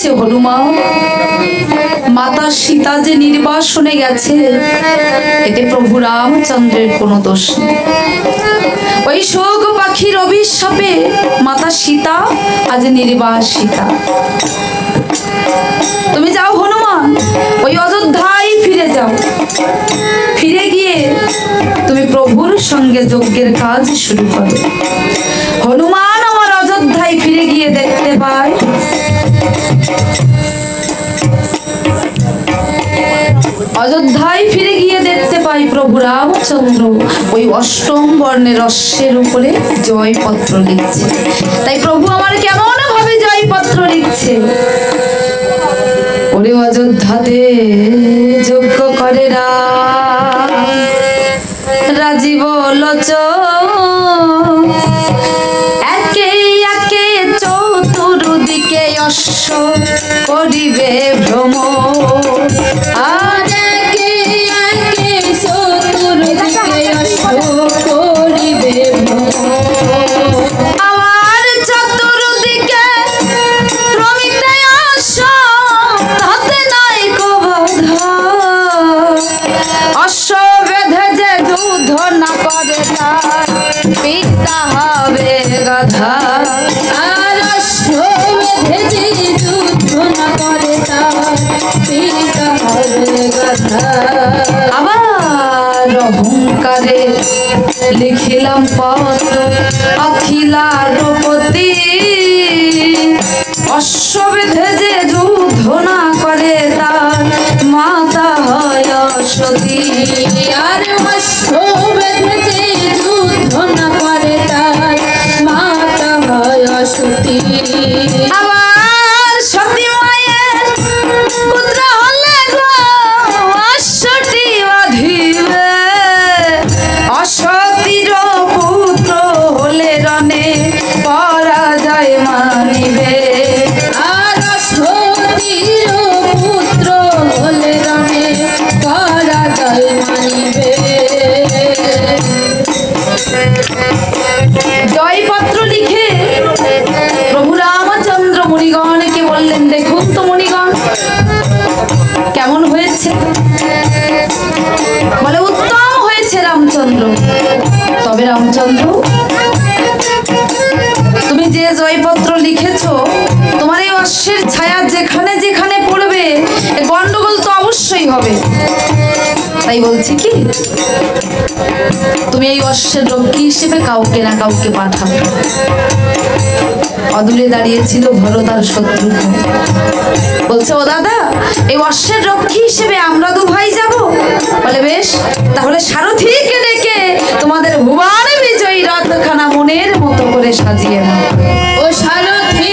বলছে হনুমান মাতা সীতা যে নির্বাসনে গেছে এতে প্রভু রামচন্দ্রের কোনো দোষ নেই। ওই শোক পাখির অভিশাপে মাতা সীতা আজ নির্বাসিতা। তুমি যাও হনুমান, ওই অযোধ্যায় ফিরে যাও। ফিরে গিয়ে তুমি প্রভুর সঙ্গে যজ্ঞের কাজ শুরু করো। হনুমান আমার অযোধ্যায় ফিরে গিয়ে দেখতে পায় প্রভু রামচন্দ্র ওই অষ্টম বর্ণের অশ্বের উপরে জয়পত্র লিখছে। তাই প্রভু আমার কেমন ভাবে জয়পত্র লিখছে, ওরে অযোধ্যাতে যজ্ঞ করে রাজীব লোচন, একে একে চতুর্দিকে অশ্ব করিবে ভ্রমণ, আর একে একে চতুর্দিকে অশ্ব করিবে ভ্রমণ। আমার চতুর্দিকে প্রমিতে অশ্ব, তাতে নাই কো বাধা, অশ্ব বেঁধে যে যুদ্ধ না করে তার পিতা হবে গাধা, আর অশ্ব বেঁধে যে যুদ্ধ না করে তার পিতা হবে গাধা। আবার অহংকারে লিখিলাম পত্র অখিলারপতি, অশ্ব বেঁধে যে যুদ্ধ না করে তার মাতা হয় সতী, আর অশ্ব বেঁধে যে যুদ্ধ না করে তার মাতা হয় সতী। আবার সতী মায়ের পুত্র হলে গো অশ্বটি বাঁধিবে, অসতীর পুত্র হলে রণে পরাজয় মানিবে, আর অসতীর পুত্র হলে রণে পরাজয় মানিবে। জয়পত্র লিখে প্রভু রামচন্দ্র মুনিগণকে বললেন, দেখুন তো মুনিগণ কেমন হয়েছে। বলে উত্তম হয়েছে রামচন্দ্র। তবে রামচন্দ্র তুমি যে জয়পত্র লিখেছো, তোমার এই অশ্বের ছায়া যেখানে যেখানে পড়বে গন্ডগোল তো অবশ্যই হবে। তাই বলছি কি, তুমি এই অশ্বের রক্ষী হিসেবে কাউকে না কাউকে পাঠাবে। অদূরে দাঁড়িয়েছিল ভরত আর শত্রুঘ্ন, বলছে ও দাদা এই অশ্বের রক্ষী হিসেবে আমরা দু ভাই যাব। বলে বেশ, তাহলে সারথীকে ডেকে তোমাদের ভুবন বিজয়ী রথখানা মনের মতো করে সাজিয়ে নাও। ও সারথী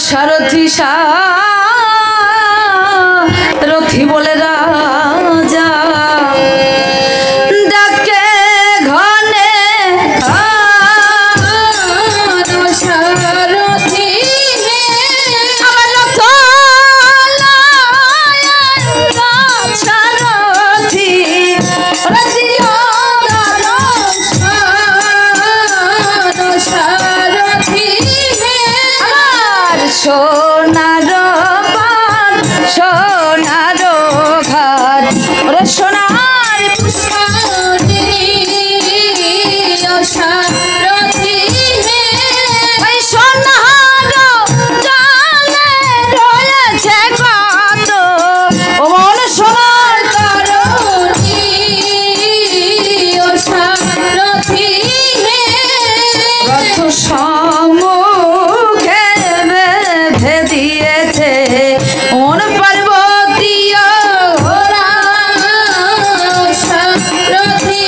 সারথী সারথী বলে রাজা ডাকে ঘনে, সারথী আমার সারথী সোনার পান সোনার ঘর, ওরে সোনার পুষ্পাঞ্জলি সারথী, ওই সোনার জলে রয়েছে কত, ও মন সোনার তরণী ও সারথী, রথ সম্মুখে বেঁধে দিয়েছে ওর পার্বতীয় ঘোড়া, সারথী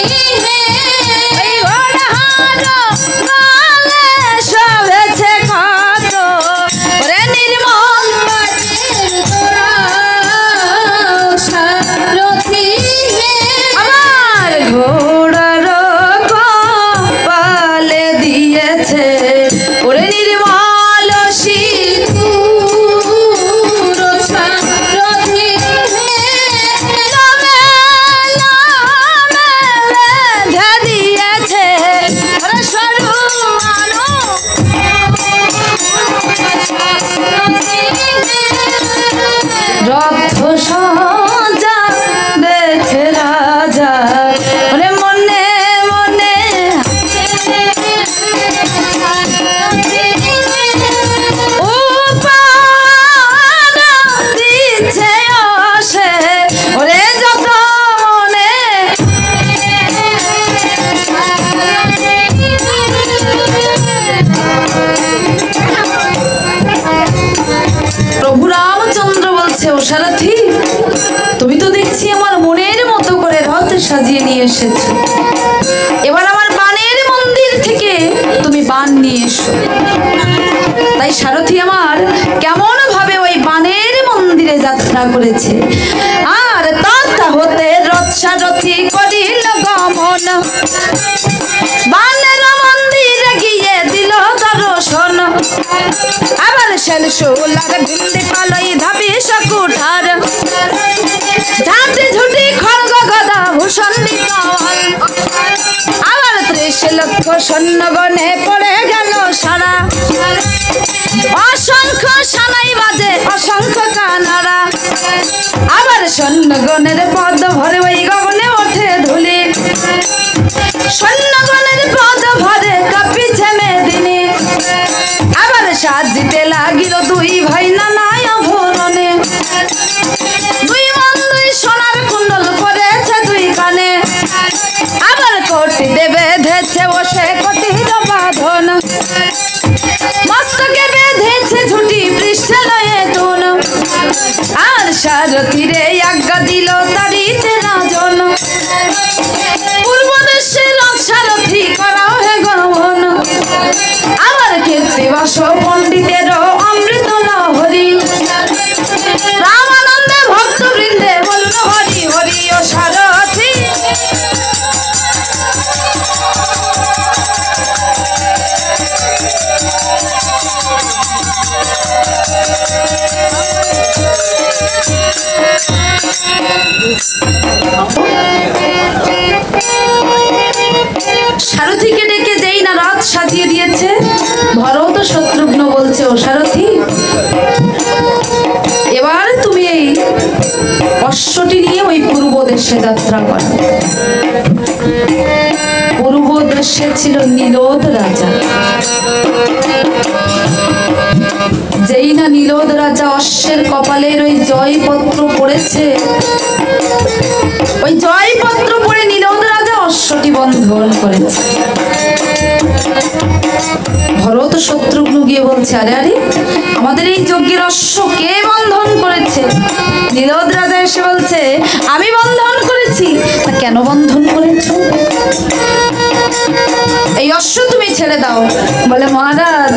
এই ঘোড়ার গালে শোভেছে কত, ওরে নির্মল বাড়ির তোরা, সারথী আমার ঘোড়ার কপালে এসেছো, এবার আমার বানের মন্দির থেকে তুমি বান নিয়ে এসো। তাই সারথি আমার কেমন ভাবে ওই বানের মন্দিরে যাত্রা করেছে। আর তথা হতে রথ সারথি করিল গমন, বানের মন্দিরে গিয়ে দিল দর্শন। আবার শেল শোলার ভিন্দি পালই ধাবি সকুঠার, ঝাঁটি ঝুটি খড়গ গদা ভূষণ দিতল। আবার ৩০ লক্ষ সৈন্যগণে পড়ে গেল সারা, অসংখ্য সানাই বাজে অসংখ্য কানারা। আবার সৈন্যগণের পদ ভরে ওই গগনে ওঠে ধুলি, সৈন্যগণের পদ ভরে কাঁপিছে মেদিনী। আবার সাজিতে লাগিল দুই ভাই নানায় আভরণে, দুই মন দুই সোনার কুণ্ডল পরেছে দুই কানে। আবার কোটিতে বেঁধেছে বসে কোটির বাঁধন, মস্তকে বেঁধেছে ঝুটি পৃষ্ঠে লয়ে তুন। আর সারথিরে আজ্ঞা দিল তারিতে রাজন, পূর্ব দেশে রথ সারথি করাও হে গমন। আবার কীর্তিবাস পণ্ডিতের অমৃত লহরী, রামানন্দে ভক্তবৃন্দে বলল হরি হরি ও সারথি। সারথিকে ডেকে যেই না রথ সাজিয়ে দিয়েছে, ভরত শত্রুঘ্ন বলছে, ও সারথি এবার তুমি এই অশ্বটি নিয়ে ওই পূর্ব দেশে যাত্রা করো। পূর্ব দেশে ছিল নীলোদ রাজা, যেই না নীলোদ রাজা অশ্বের কপালের ওই জয়পত্র পড়েছে, ওই জয়পত্র পড়ে নীলোদ রাজা অশ্বটি বন্ধন করেছে। ভরত শত্রুঘ্ন গিয়ে বলছে, আরে আরে আমাদের এই যজ্ঞের অশ্ব কে বন্ধন করেছে? নীলোদ রাজা এসে বলছে, আমি বন্ধন করেছি। তা কেন বন্ধন করেছো? এই অশ্ব তুমি ছেড়ে দাও। বলে, মহারাজ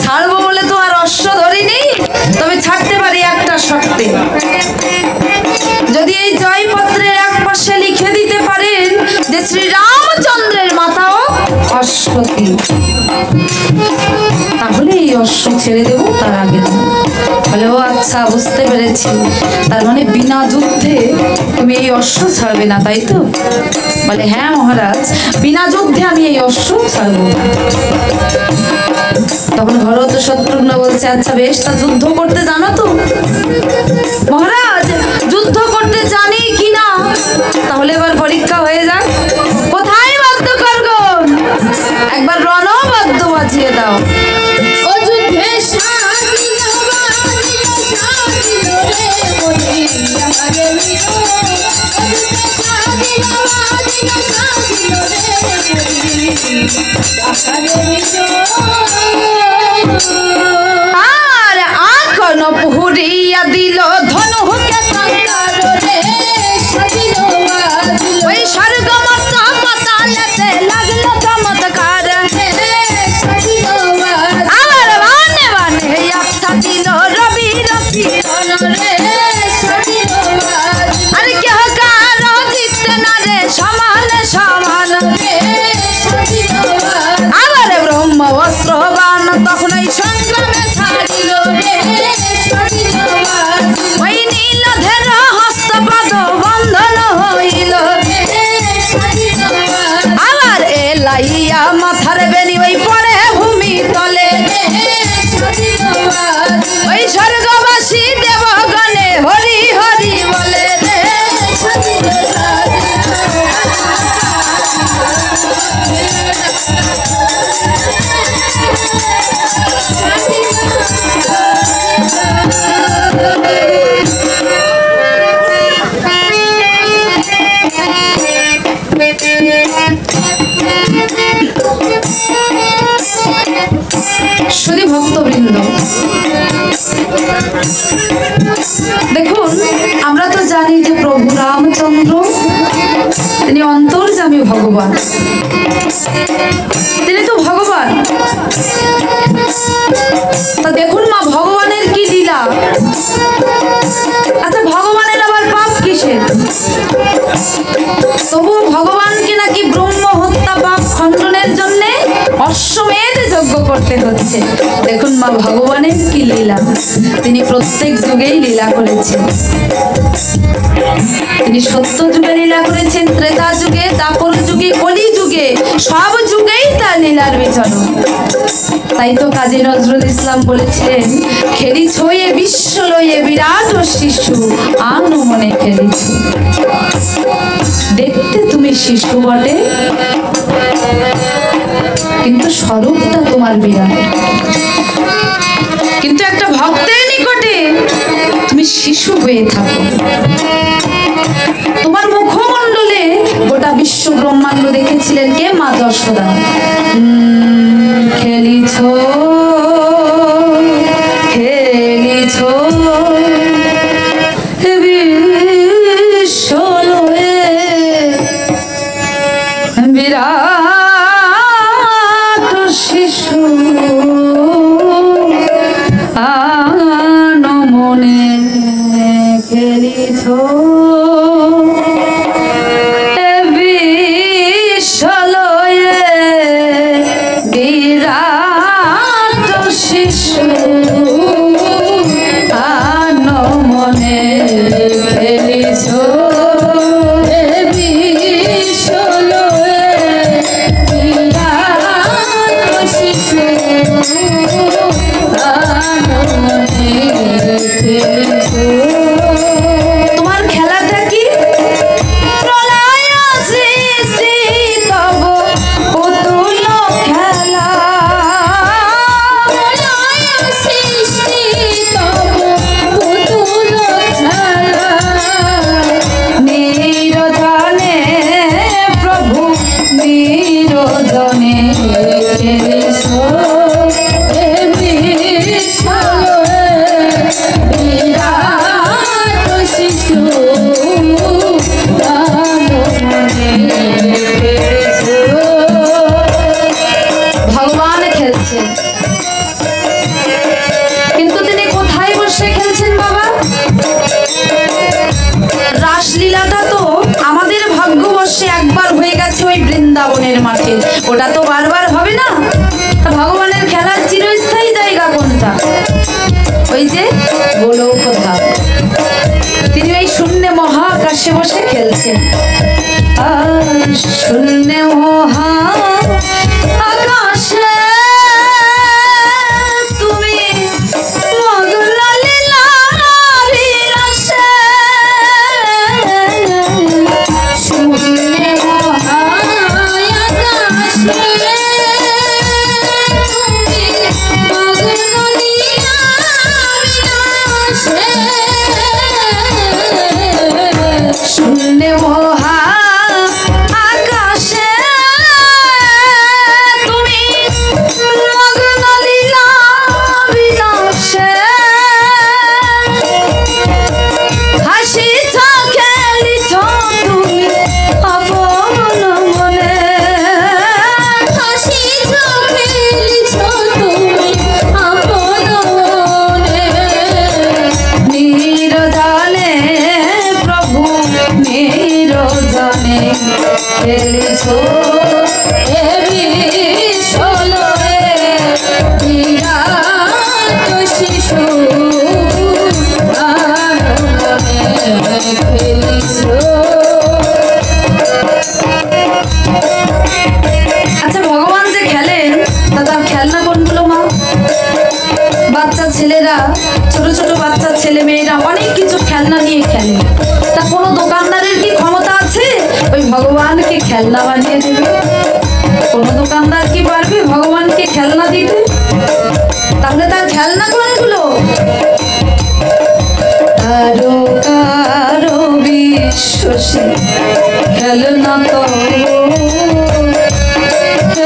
ছাড়বো বলে তো আর অশ্ব ধরিনি, তবে ছাড়তে পারি একটা শর্তে। যদি এই জয়পত্রের এক পাশে লিখে দিতে পারেন যে শ্রীরামচন্দ্রের মাতাও অশ্বতী, তাহলে এই অশ্ব ছেড়ে দেবো, তার আগে দেবো। বলে, ও আচ্ছা বুঝতে পেরেছি, তার মানে বিনা যুদ্ধে তুমি এই অশ্ব ছাড়বে না, তাই তো? বলে, হ্যাঁ মহারাজ, বিনা যুদ্ধে আমি এই অশ্ব ছাড়বো না। তখন ভরত শত্রুঘ্ন বলছে, আচ্ছা বেশ, তা যুদ্ধ করতে জানো তো? মহারাজ যুদ্ধ করতে জানি কিনা তাহলে এবার পরীক্ষা হয়ে যাক। কোথায় বাদ্য করগণ, একবার রণবাদ্য বাজিয়ে দাও। ও যুদ্ধে সাজিল বাজিল রে বলি আমারে মিলো, ও যুদ্ধে সাজিল বাজিল রে বলি আমারে মিলো। আর আখন পুরিয়া দিল ধনুকে টঙ্কার রে, সাজিল বাজিল ওই স্বর্গ মস্ত পাতালেতে লাগলো চমৎকার। সাজিল বাজিল আবার বানে বানে আচ্ছা দিল রবি রকিরণ রে, সাজিল বাজিল আর কেহ কারো জিততে না রে সমান সমান। সাজিল বাজিল আবার ব্রহ্ম অস্ত্র বান তখন এই সংগ্রামে ছাড়িল রে, সাজিল বাজিল ওই নীলধের হস্তপদ বন্ধন হইল। সাজিল বাজিল আবার এলাইয়া মাথার বেনি ওই পড়ে ভূমি তলে, সাজিল বাজিল ওই স্বর্গবাসী দেবগণে হরি হরি বলে রে। সাজিল শুধু ভক্তবৃন্দ, দেখুন আমরা তো জানি যে প্রভু রামচন্দ্র তিনি অন্তর্যামী ভগবান, তিনি তো ভগবান। তা দেখুন মা, ভগবানের কি লীলা। আচ্ছা, ভগবানের আবার পাপ কিসের? তবু ভগবানকে নাকি ব্রহ্ম হত্যা পাপ খণ্ডনের জন্য অশ্বমেধ যজ্ঞ করতে হচ্ছে। দেখুন মা, ভগবানের কি লীলা। তিনি প্রত্যেক যুগেই লীলা করেছেন। তিনি সত্য যুগে লীলা করেছেন, ত্রেতা যুগে, দাপর যুগে, কলি যুগে, সব যুগেই তার লীলার বিচরণ। তাই তো কাজী নজরুল ইসলাম বলেছিলেন, খেলিছ এ বিশ্ব লয়ে বিরাট শিশু, আনো মনে খেলিছ। দেখতে তুমি শিশু বটে, কিন্তু স্বরূপটা তোমার বিরাট। কিন্তু একটা ভক্তের নিকটে তুমি শিশু হয়ে থাকো। তোমার মুখমণ্ডলে গোটা বিশ্ব ব্রহ্মাণ্ড দেখেছিলেন কে? মা যশোদা। খেলিছ খেলিছ বিশ্ব লয়ে বিরাট শিশু, আনো মনে খেলিছ বিশ্ব লয়ে বিরাট শিশু, আনো মনে খেলিছ বিশ্ব লয়ে বিরাট শিশু, আনো মনে খেলিছ। তোমার খেলাটা কি? প্রলয় সৃষ্টি তব পুতুল খেলা, প্রলয় সৃষ্টি তব পুতুল খেলা, নিরজনে প্রভু নিরজনে খেলিছ এ বিশ্ব লয়ে বিরাট শিশু, আনো মনে খেলিছ। ভগবান খেলছেন, কিন্তু তিনি কোথায় বসে খেলছেন বাবা? রাসলীলাটা তো আমাদের ভাগ্যবশে একবার হয়ে গেছে ওই বৃন্দাবনের মাঠে, ওটা তো বারবার হবে না। তা ভগবানের খেলার চিরস্থায়ী জায়গা কোনটা? ওই যে গোলক ধাম। তিনি ওই শূন্য মহাকাশে বসে খেলছেন। আর শূন্য মহা আকাশে তুমি মগ্ন লীলা বিলাসে, শূন্যে মহায়াকাশে তুমি মগ্ন লীলা বিলাসে, শূন্য মহা আকাশে তুমি মগ্ন লীলা বিলাসে, হাসিছ খেলিছ তুমি আপন মনে, হাসিছ খেলিছ তুমি আপন মনে, নিরজনে প্রভু নিরজনে খেলিছ এ বিশ্ব লয়ে বিরাট শিশু, আনো মনে খেলিছ। আচ্ছা, ভগবান যে খেলেন তা তার খেলনা কোনগুলো মা? বাচ্চা ছেলেরা, ছোট ছোট বাচ্চা ছেলে মেয়েরা অনেক কিছু খেলনা নিয়ে খেলে। তা কোনো দোকানদারের কি ক্ষমতা আছে ওই ভগবানকে খেলনা বানিয়ে দেবে? কোনো দোকানদার কি পারবে ভগবানকে খেলনা দিতে? তাহলে তার খেলনা কোনগুলো? কারো কারো বিশ্বাসী খেলনা তো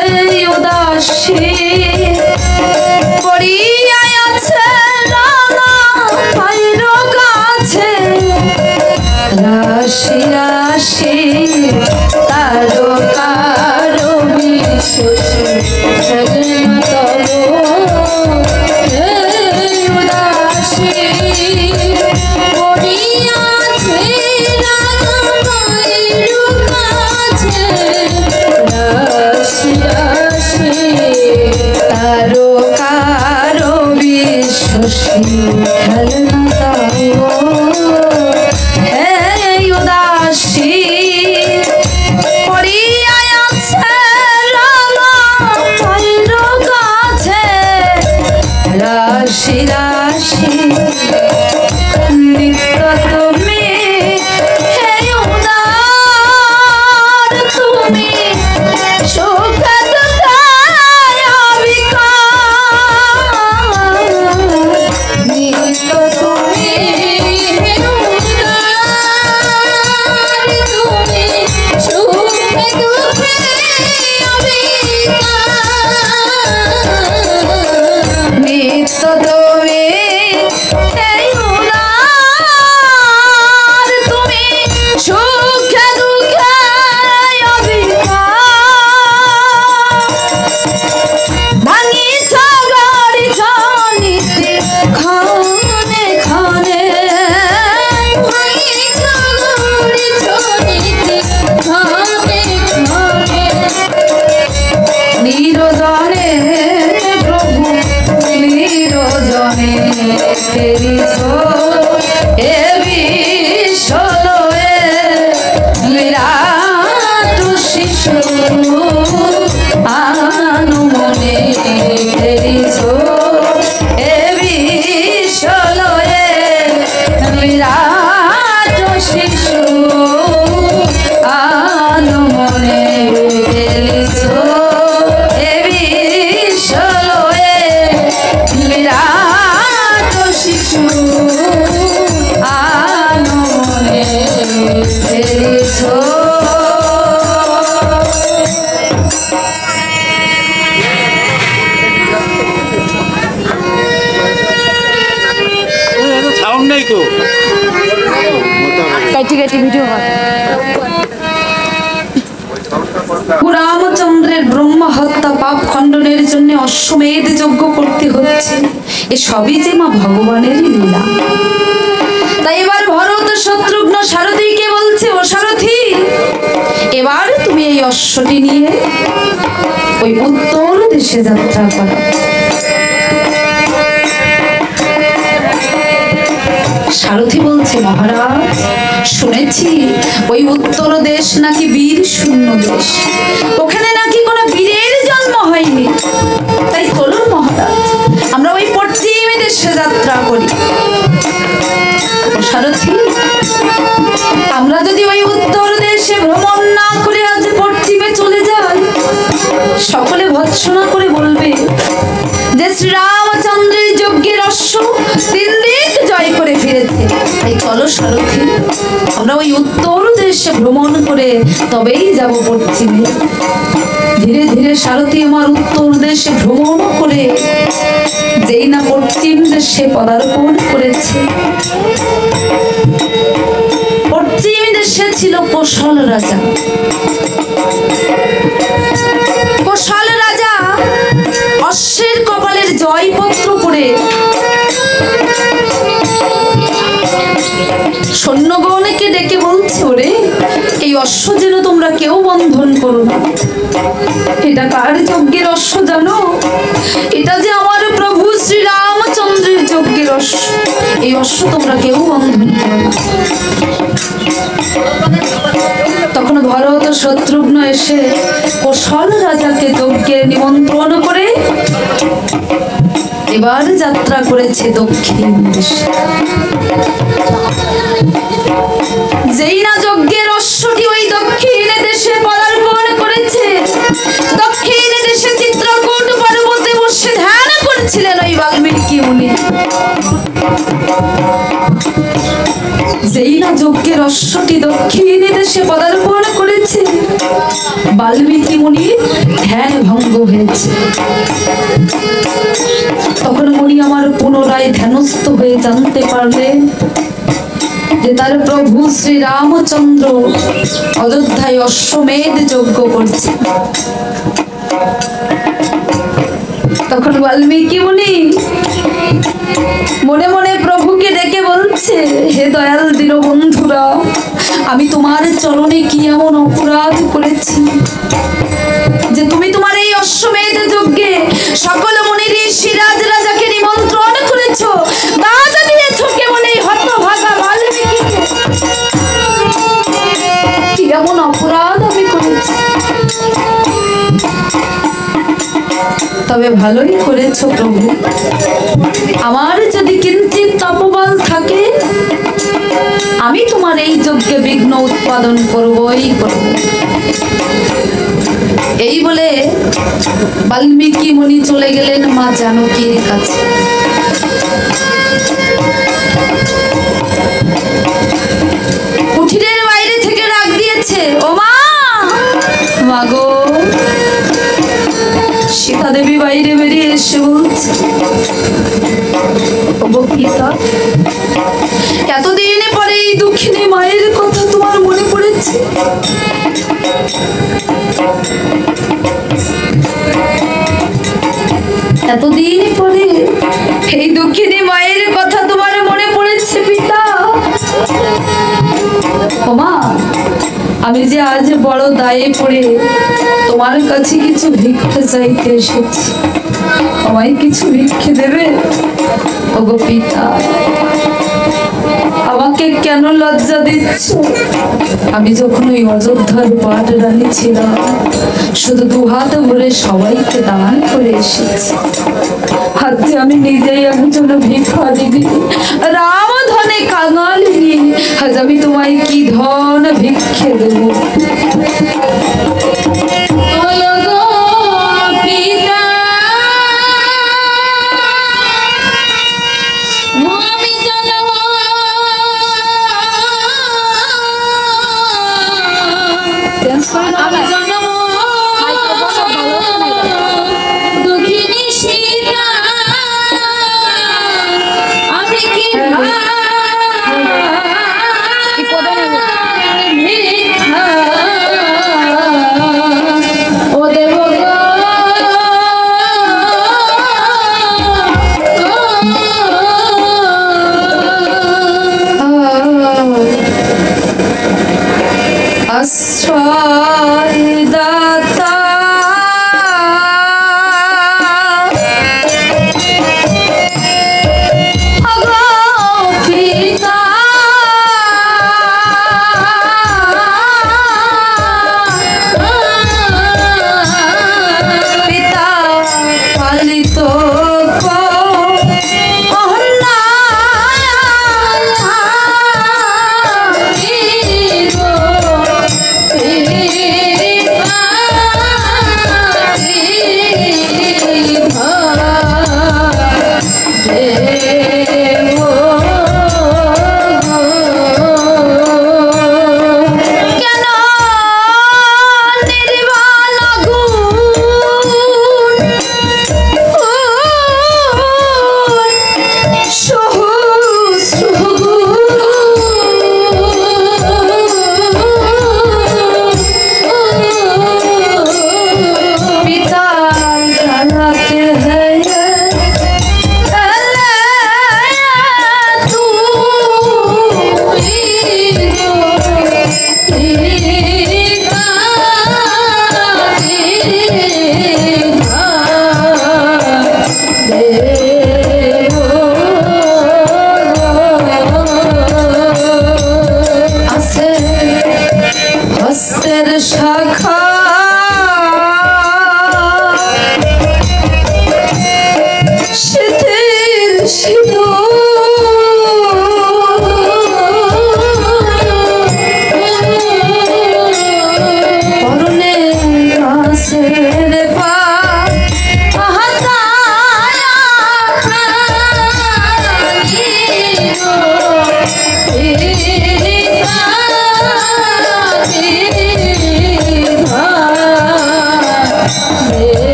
এই উদাসী পড়িয়া আছে রানা পায়ের কাছে, রাশি রাশি তারকা কারো কারো বিশ্বাসী খেলনা এই উদাসী করিয়া আছে কাছে রাশি রাশি নিত্য তুমি হে উদার তুমি সুখ রামচন্দ্রের ব্রহ্ম হত্যা পাপ খণ্ডনের জন্য অশ্বমেধ যজ্ঞ করতে হচ্ছে, এ সবই যে মা ভগবানেরই লীলা। তাই এবার ভরত শত্রুঘ্ন সারথীকে বলছে, ও সারথী এবার তুমি এই অশ্বটি নিয়ে ওই উত্তর দেশে যাত্রা করো। সারথী বলছে, মহারাজ শুনেছি ওই উত্তর দেশ নাকি বীর শূন্য দেশ, ওখানে নাকি কোনো বীরের জন্ম হয়নি। তাই চলুন মহারাজ আমরা ওই পশ্চিম দেশে যাত্রা করি। সারথী আমরা যদি ওই উত্তর দেশে ভ্রমণ না করে আজ পশ্চিমে চলে যাই, সকলে ভৎসনা করে বলবে যে শ্রীরামচন্দ্রের যজ্ঞের অশ্ব তিন দিক জয় করে ফিরেছে। তাই চলো সারথী আমরা ওই উত্তর দেশে ভ্রমণ করে তবেই যাব পশ্চিমে। ধীরে ধীরে সারথী আমার উত্তর দেশে ভ্রমণ করে যেই না পশ্চিম দেশে পদার্পণ করেছে, পশ্চিম দেশে ছিল কোশল রাজা। কোশল রাজা অশ্বের কপালের জয়পত্র পড়ে সৈন্যগণকে ডেকে বলছে, ওরে এই অশ্ব যেন তোমরা কেউ বন্ধন করো না। এটা কার যজ্ঞের অশ্ব জানো? এটা যে আমার প্রভু শ্রীরামচন্দ্রের যজ্ঞের অশ্ব। এই অশ্ব তোমরা কেউ বন্ধন করো না। তখন ভরত শত্রুঘ্ন এসে কোশল রাজাকে যজ্ঞের নিমন্ত্রণ করে এবার যাত্রা করেছে দক্ষিণ দেশে। যেই না যজ্ঞের অশ্বটি ওই দক্ষিণ দেশে পদার্পণ করেছে, দক্ষিণ দেশে চিত্রকূট পর্বতে বসে ধ্যান করছিলেন ওই বাল্মীকি মুনি। যেই না যজ্ঞের অশ্বটি দক্ষিণ দেশে পদার্পণ করেছে, বাল্মীকি মুনির ধ্যান ভঙ্গ হয়েছে। তখন মুনি আমার পুনরায় ধ্যানস্থ হয়ে জানতে পারলেন যে তার প্রভু শ্রী রামচন্দ্র অযোধ্যায় অশ্বমেধ যজ্ঞ করছে। তখন বাল্মীকি মুনি মনে মনে প্রভুকে ডেকে বলছে, হে দয়াল দীনবন্ধুরা, আমি তোমার চরণে কি এমন অপরাধ করেছি যে তুমি তোমার এই অশ্বমেধ যজ্ঞে সকল মুনি ঋষি রাজ রাজাকে নিমন্ত্রণ করেছো, বাধা দিয়েছো কেমন এই হতভাগা বাল্মীকিকে। কি এমন অপরাধ আমি করেছি? তবে ভালোই করেছো প্রভু। আমার যদি কিঞ্চিত তপবল থাকে, আমি তোমার এই যজ্ঞে বিঘ্ন উৎপাদন করবই করব। এই বলে বাল্মীকি মুনি চলে গেলেন মা জানকীর কাছে। কুঠিরের বাইরে থেকে ডাক দিয়েছে, ও মা, মাগো। সীতা দেবী বাইরে বেরিয়ে এসে বলছে, পিতা, এতদিন পরে এই দুঃখিনী মায়ের কথা তোমার মনে পড়েছে? এতদিন পরে এই দুঃখিনী মায়ের কথা তোমার মনে পড়েছে পিতা? ওমা, আমি যে আজ বড় দায়ে পড়ে তোমার কাছে কিছু ভিক্ষা চাইতে এসেছি, আমায় কিছু ভিক্ষে দেবে? ওগো পিতা, আমাকে কেন লজ্জা দিচ্ছ? আমি যখন ওই অযোধ্যার পাট রানী ছিলাম, শুধু দুহাত ভরে সবাইকে দান করে এসেছি। আজকে আমি নিজেই একজন ভিখারিনী, রাম ধনে কাঙালিনী। আজ আমি তোমায় কি ধন ভিক্ষে দেবো? ভিক্ষা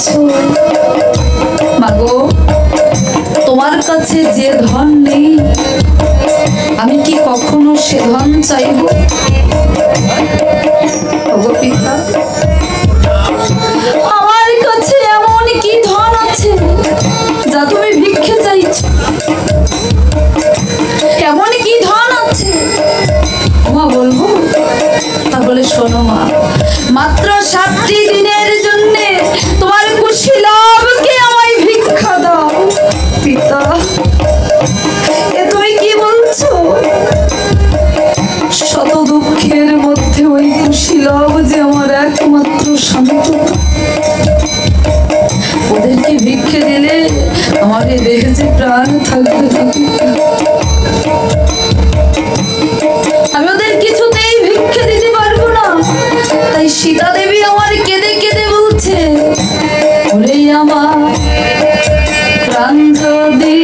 বলছো মাগো, তোমার কাছে যে ধন নেই আমি কি কখনো সে ধন চাইব? ওগো পিতা, আমার কাছে এমন কি ধন আছে যা তুমি ভিক্ষে চাইছো? এমন কি ধন আছে মা বলবো? তাহলে শোনো মা, মাত্র 7টি দিনের জন্য তোমার কুশীলবকে আমায় ভিক্ষা দাও। পিতা, এ তুমি কি বলছো? শত দুঃখের মধ্যে ওই কুশীলব যে আমার একমাত্র শান্তনা, ওদেরকে ভিক্ষে দিলে আমার এ দেহে যে প্রাণ থাকবে না। আমি ওদের কিছুতেই ভিক্ষে দিতে পারবো না। তাই সীতা দেবী আমার কেঁদে কেঁদে বলছে, ওরে আমার প্রাণ যদি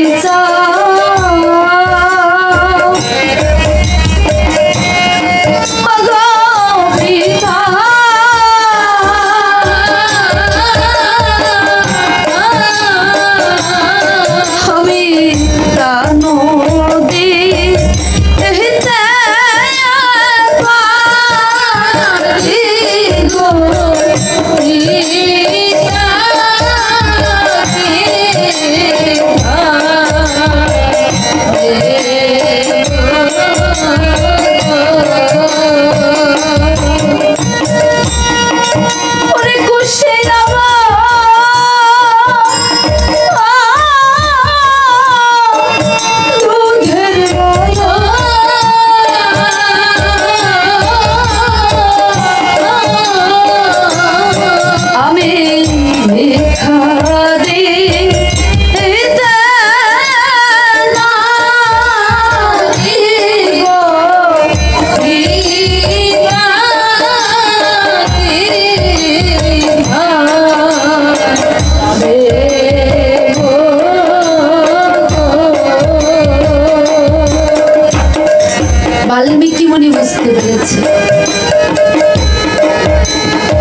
বাল্মীকি মুনি বুঝতে পেরেছে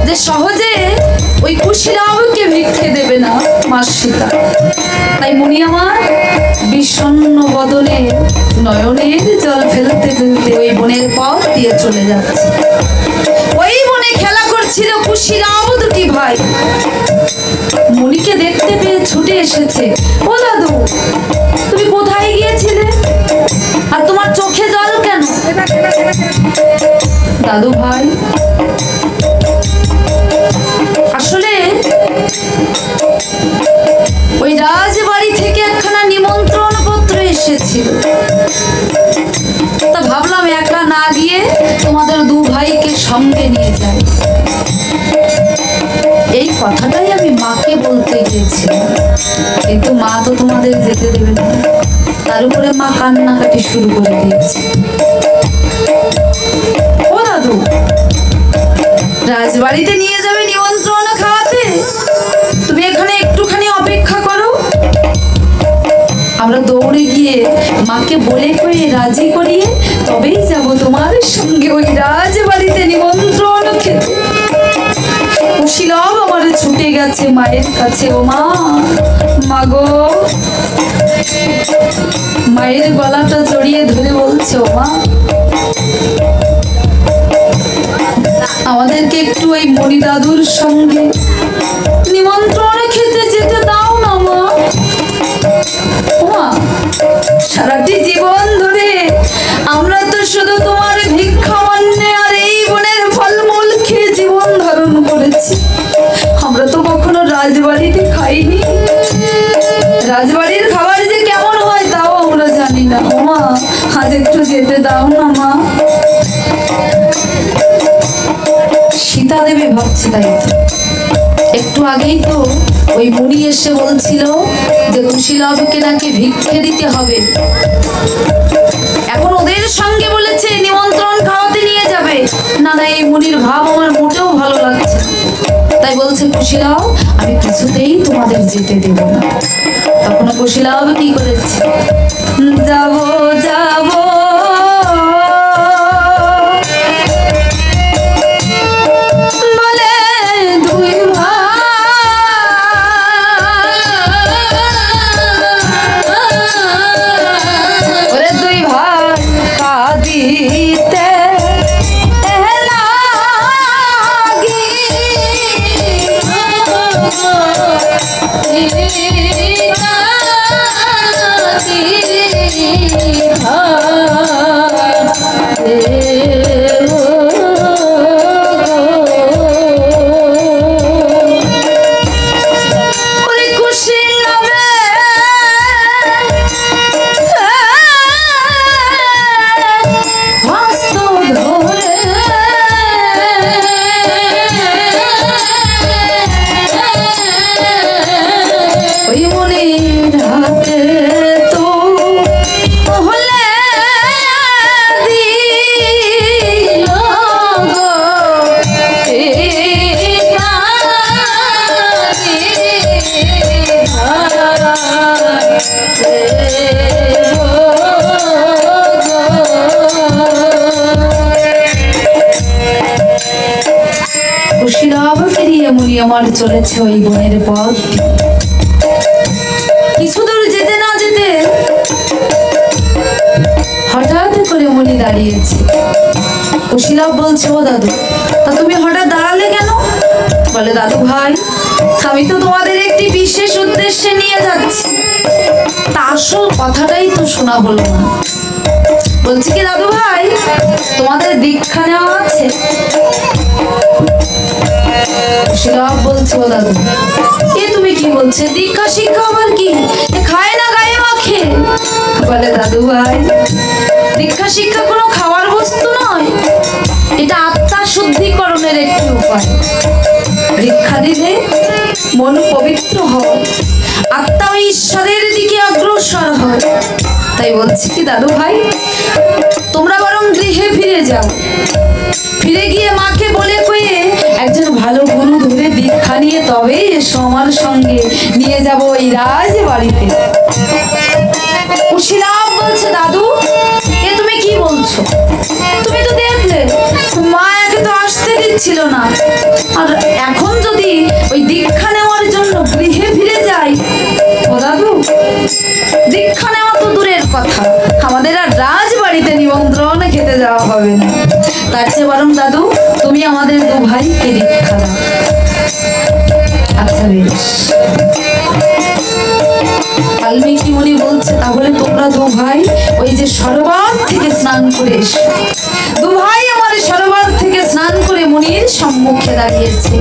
যে সহজে ওই কুশীলবকে ভিক্ষে দেবে না মা সীতা। তাই মুনি আমার বিষণ্ণ বদনে নয়নের জল ফেলতে ফেলতে ওই বনের পথ দিয়ে চলে যাচ্ছে। ওই বনে খেলা করছিল কুশীলব দুটি ভাই। মুনিকে দেখতে পেয়ে ছুটে এসেছে, ও দাদু তুমি কোথায় গিয়েছিলে আর তোমার চোখে জল কেন? দাদু ভাই, আসলে ওই রাজবাড়ি থেকে একখানা নিমন্ত্রণ পত্র এসেছিল, তা ভাবলাম একা না গিয়ে তোমাদের 2 ভাইকে সঙ্গে নিয়ে যাই। এই কথাটাই আমি মাকে বলতে গিয়েছিলাম, কিন্তু মা তো তোমাদের যেতে দেবে না। তার উপরে মা কান্নাকাটি শুরু করে দিয়েছে। ও দাদু, রাজবাড়িতে নিয়ে যাবে নিমন্ত্রণ খাওয়াতে, তুমি এখানে একটুখানি অপেক্ষা করো। আমরা দৌড়ে গিয়ে মাকে বলে কয়ে রাজি করিয়ে তবেই যাব তোমার সঙ্গে ওই রাজবাড়িতে নিমন্ত্রণ খেতে। কুশীলব আমার ছুটে গেছে মায়ের কাছে। ও মা, মাগো, মায়ের গলাটা জড়িয়ে ধরে বলছে, ও মা আমাদেরকে একটু ওই মণি দাদুর সঙ্গে নিমন্ত্রণ খেতে যেতে দাও না মা। মা, সারাটি জীবন ধরে আমরা তো শুধু তোমার ভিক্ষা মান্যে আর এই বনের ফলমূল খেয়ে জীবন ধারণ করেছি। আমরা তো কখনো রাজবাড়িতে খাইনি। রাজবাড়ির খাবার যে কেমন হয় তাও আমরা জানি না। ও মা, আজ একটু যেতে দাও না মা। সীতা দেবী ভাবছে, তাই তো একটু আগেই তো ওই মুনি এসে বলছিল যে কুশীলবকে নাকি ভিক্ষে দিতে হবে। এখন ওদের সঙ্গে বলেছে নিমন্ত্রণ খাওয়াতে নিয়ে যাবে। না না, এই মুনির ভাব আমার মোটেও ভালো লাগছে। তাই বলছে কুশীলব আমি কিছুতেই তোমাদের যেতে দেব না। তখন কুশীলব কি করেছে, যাব যাব বলে 2 ভাই আমার চলেছে ওই বনের পথ। কিছু দূর যেতে না যেতে হঠাৎ করে মনি দাঁড়িয়েছে। কুশীলব বলছে, ও দাদু, তা তুমি হঠাৎ দাঁড়ালে কেন? বলে, দাদু ভাই, আমি তো তোমাদের একটি বিশেষ উদ্দেশ্যে নিয়ে যাচ্ছি, তা আসল কথাটাই তো শোনা হলো না। বলছি কি দাদু ভাই, তোমাদের দীক্ষা নেওয়া আছে? কুশীলব বলছে, ও দাদু, এ তুমি কি বলছে? দীক্ষা শিক্ষা আবার কি? এ খায় না গায়ে মাখে? বলে, দাদু ভাই, দীক্ষা শিক্ষা কোনো খাওয়ার বস্তু নয়, এটা আত্মা শুদ্ধিকরণের একটি উপায়। দীক্ষা দিলে মন পবিত্র হয়, আত্মা ওই ঈশ্বরের দিকে অগ্রসর হয়। তাই বলছি কি দাদু ভাই, তোমরা বরং গৃহে ফিরে যাও, ফিরে গিয়ে মাকে বলে কয়ে একজন ভালো গুরু ধরে দীক্ষা নিয়ে তবে এসো আমার সঙ্গে, নিয়ে যাব ওই রাজ বাড়িতে। কুশীলব বলছে, দাদু, এ তুমি কি বলছো? তুমি তো দেখলে মা একে তো আসতে দিচ্ছিল না, আর এখন যদি ওই দীক্ষা নেওয়ার জন্য গৃহে ফিরে যাই, ও দাদু, দীক্ষা নেওয়া তো দূরের কথা, আমাদের আর রাজবাড়িতে নিমন্ত্রণ খেতে যাওয়া হবে না। তার চেয়ে বরং দাদু তুমি আমাদের দু ভাইকে দীক্ষা দাও। আচ্ছা বেশ। বাল্মীকি মুনি বলছে, তাহলে তোমরা দু ভাই ওই যে সরোবর থেকে স্নান করে এসো। দু ভাই আমার সরোবর থেকে স্নান করে মুনির সম্মুখে দাঁড়িয়েছে,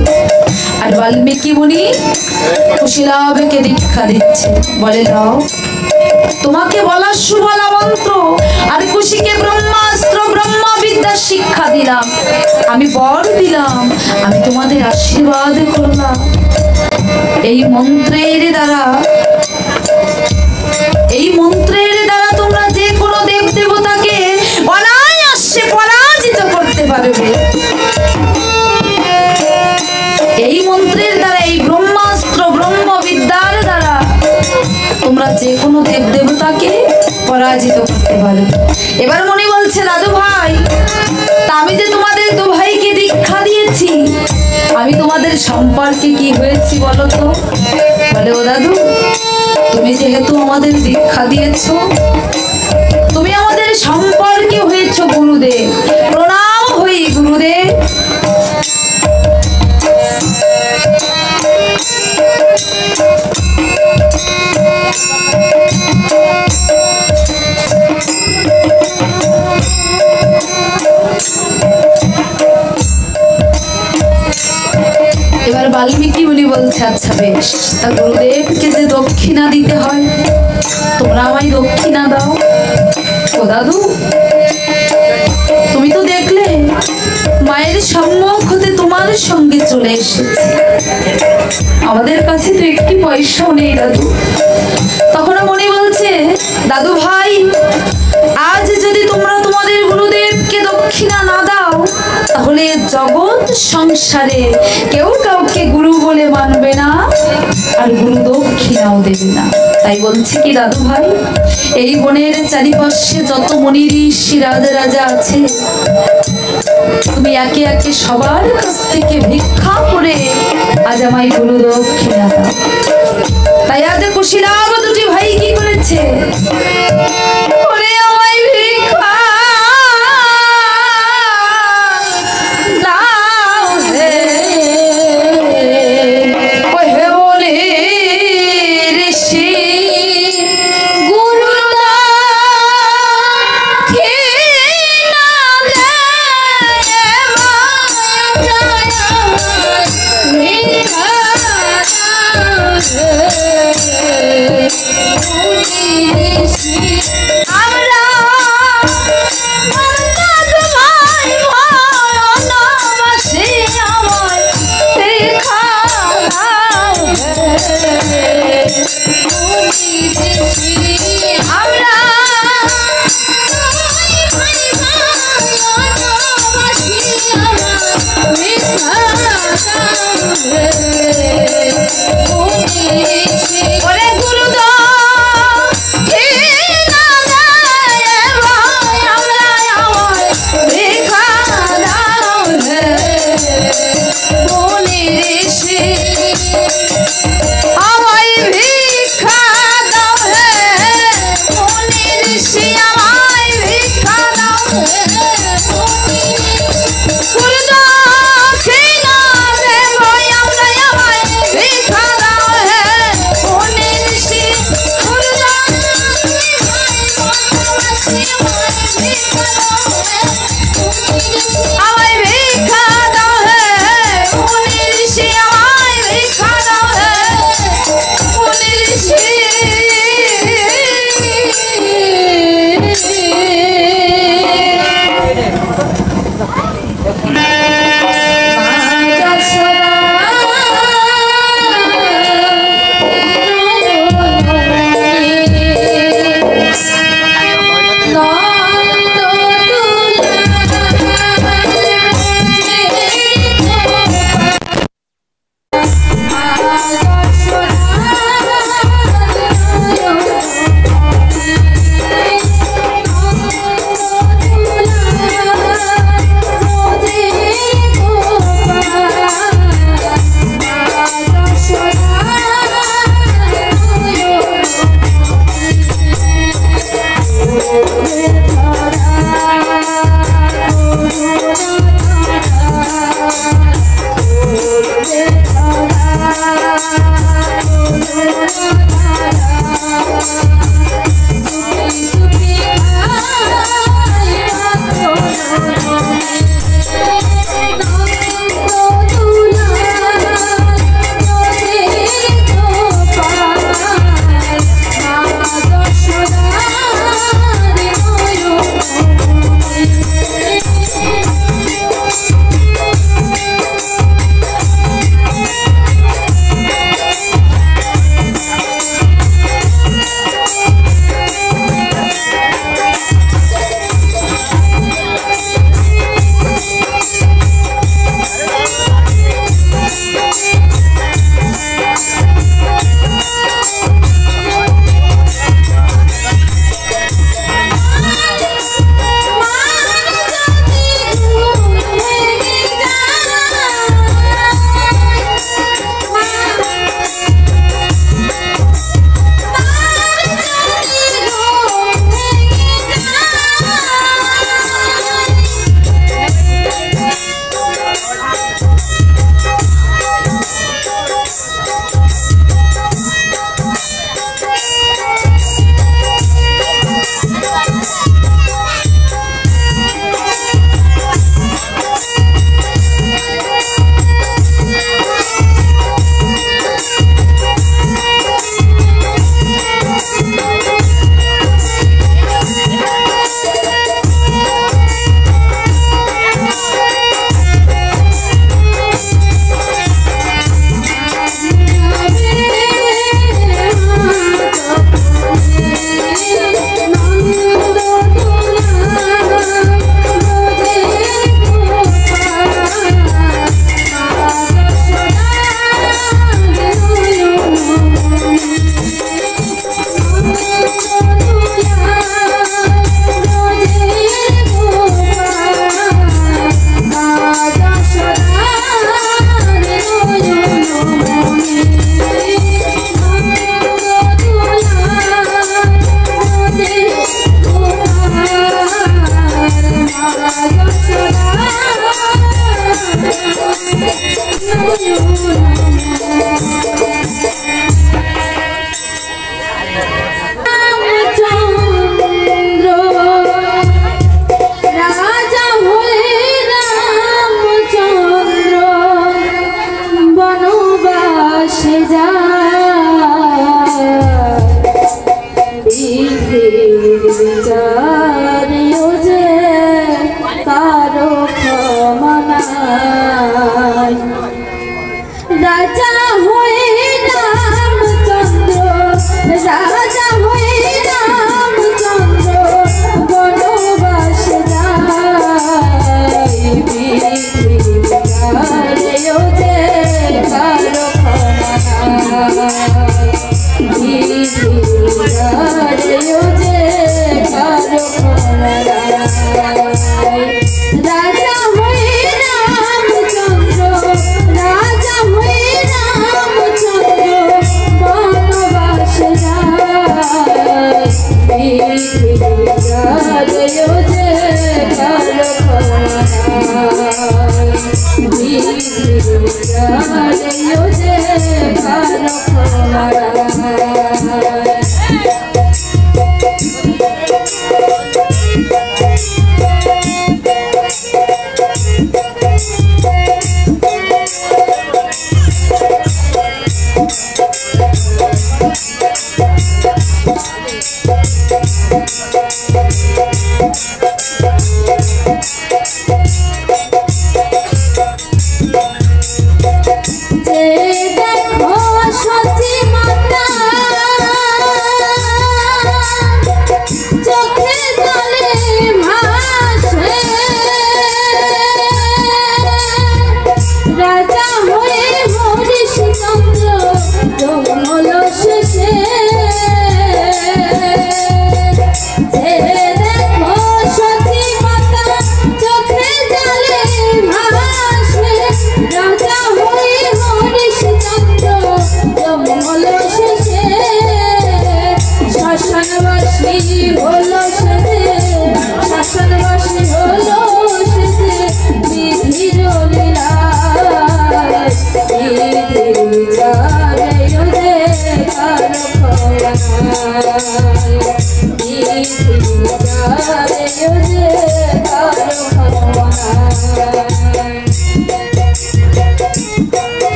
আর বাল্মীকি মুনি কুশীলবকে দীক্ষা দিচ্ছে। বলে, দাও, তোমাকে বলা সুবলা মন্ত্র, আর কুশীকে ব্রহ্মাস্ত্র ব্রহ্মবিদ্যা শিক্ষা দিলাম, আমি বর দিলাম, আমি তোমাদের আশীর্বাদ করলাম। এই মন্ত্রের দ্বারা তোমরা যে কোনো দেব দেবতাকে অনায়াসে পরাজিত করতে পারবে। এই মন্ত্রের দ্বারা, এই ব্রহ্মাস্ত্র ব্রহ্মবিদ্যার দ্বারা তোমরা যে কোনো দেব দেবতাকে পরাজিত করতে পারবে। এবার মনে বলছে, দাদু ভাই, তা আমি যে তোমাদের দু ভাইকে দীক্ষা দিয়েছি, আমি তোমাদের সম্পর্কে কি হয়েছি বলো তো? বলে, ও দাদু, তুমি যেহেতু আমাদের দীক্ষা দিয়েছো, তুমি আমাদের সম্পর্কে হয়েছ গুরুদেব। প্রণাম হই গুরুদেব। এবার বাল্মীকি মুনি বলছে, আচ্ছা বেশ, তা গুরুদেবকে যে দক্ষিণা দিতে হয়, তোমরা আমায় দক্ষিণা দাও। ও দাদু, তুমি তো দেখলে মায়ের সম্মুখ হতে তোমার সঙ্গে চলে এসেছে, আমাদের কাছে তো একটি পয়সাও নেই দাদু। তখন মনি বলছে, দাদু ভাই, আজ যদি তোমরা তোমাদের গুরুদেবকে দক্ষিণা না দাও, তাহলে জগৎ সংসারে কেউ কাউকে গুরু বলে মানবে না, আর গুরু দক্ষিণাও দেবে না। তাই বলছি কি দাদু ভাই, এই বনের চারিপাশে যত মুনি ঋষি রাজা আছে, তুমি একে একে সবার কাছ থেকে ভিক্ষা করে আজ আমায় গুরু দক্ষিণা দাও। তাই আজ কুশীলব দুটি ভাই কি করেছে? ওরে আমায় ভিক্ষা দাও হে, ও হে বলে আমরা তোমায় ভালোবাসি আমার দেখা দাও আমরা ওরে গুরুদেব হে না রে ভাই আমরা আমার দেখা দাও হে মনির ঋষি আমায় ভিক্ষা দাও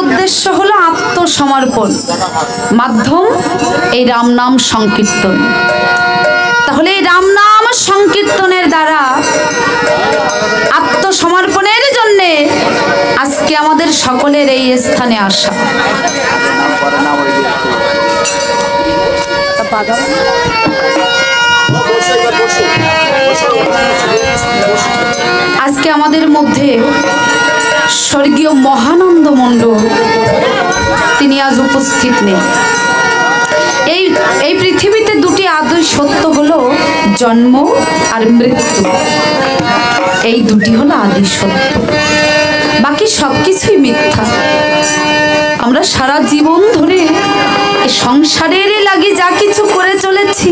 উদ্দেশ্য হলো আত্মসমর্পণ, মাধ্যম এই রাম নাম সংকীর্তন। তাহলে এই রাম নাম সংকীর্তনের দ্বারা আত্মসমর্পণের জন্য আজকে আমাদের সকলের এই স্থানে আসা। আজকে আমাদের মধ্যে স্বর্গীয় মহানন্দ মণ্ডল তিনি আজ উপস্থিত নেই। এই পৃথিবীতে দুটি আদৌ সত্য হলো জন্ম আর মৃত্যু, এই দুটি হলো আদি সত্য, বাকি সবকিছুই মিথ্যা। আমরা সারা জীবন ধরে সংসারের লাগি যা কিছু করে চলেছি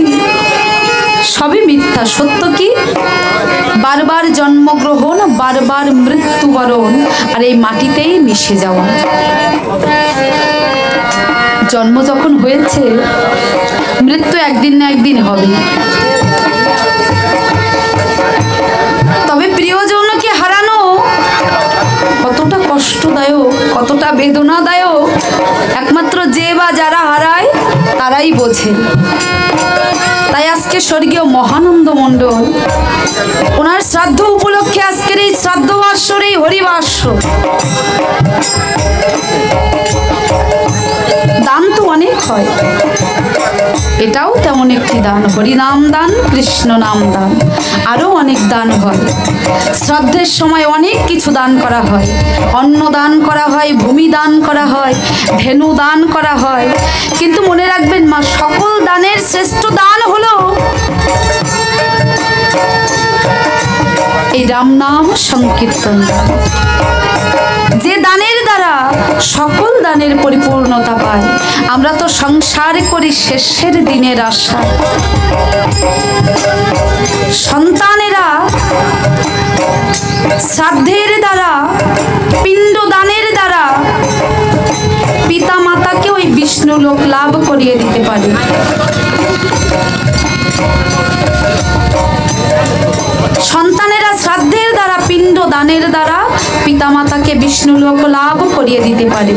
সবই মিথ্যা। সত্য কি? বারবার জন্মগ্রহণ, বারবার মৃত্যুবরণ, আর এই মাটিতেই মিশে যাওয়া। জন্ম যখন হয়েছে, মৃত্যু একদিন না একদিন হবে। তবে প্রিয়জনকে হারানো কতটা কষ্টদায়ক, কতটা বেদনাদায়ক, একমাত্র যে বা যারা হারায় তারাই বোঝে। তাই আজকে স্বর্গীয় মহানন্দ মণ্ডল ওনার শ্রাদ্ধ উপলক্ষে আজকের এই শ্রাদ্ধ বাৎসর, এই হরিবাস্য, দান তো অনেক হয়, এটাও তেমন একটি দান। হরিনাম দান, কৃষ্ণ নাম দান, আরও অনেক দান হয়। শ্রাদ্ধের সময় অনেক কিছু দান করা হয়। অন্ন দান করা হয়, ভূমি দান করা হয়, ধেনু দান করা হয়। কিন্তু মনে রাখবেন মা, সকল দানের শ্রেষ্ঠ দান হলো এই রাম নাম সংকীর্তন দান। যে দানের দ্বারা সকল দানের পরিপূর্ণতা পায়। আমরা তো সংসার করি শেষের দিনের আশা। সন্তানেরা শ্রাদ্ধের দ্বারা, পিণ্ড দানের দ্বারা পিতা মাতাকে ওই বিষ্ণু লোক লাভ করিয়ে দিতে পারে। সন্তানেরা শ্রাদ্ধের দ্বারা, পিণ্ড দানের দ্বারা পিতামাতাকে বিষ্ণু লোক লাভ করিয়ে দিতে পারে।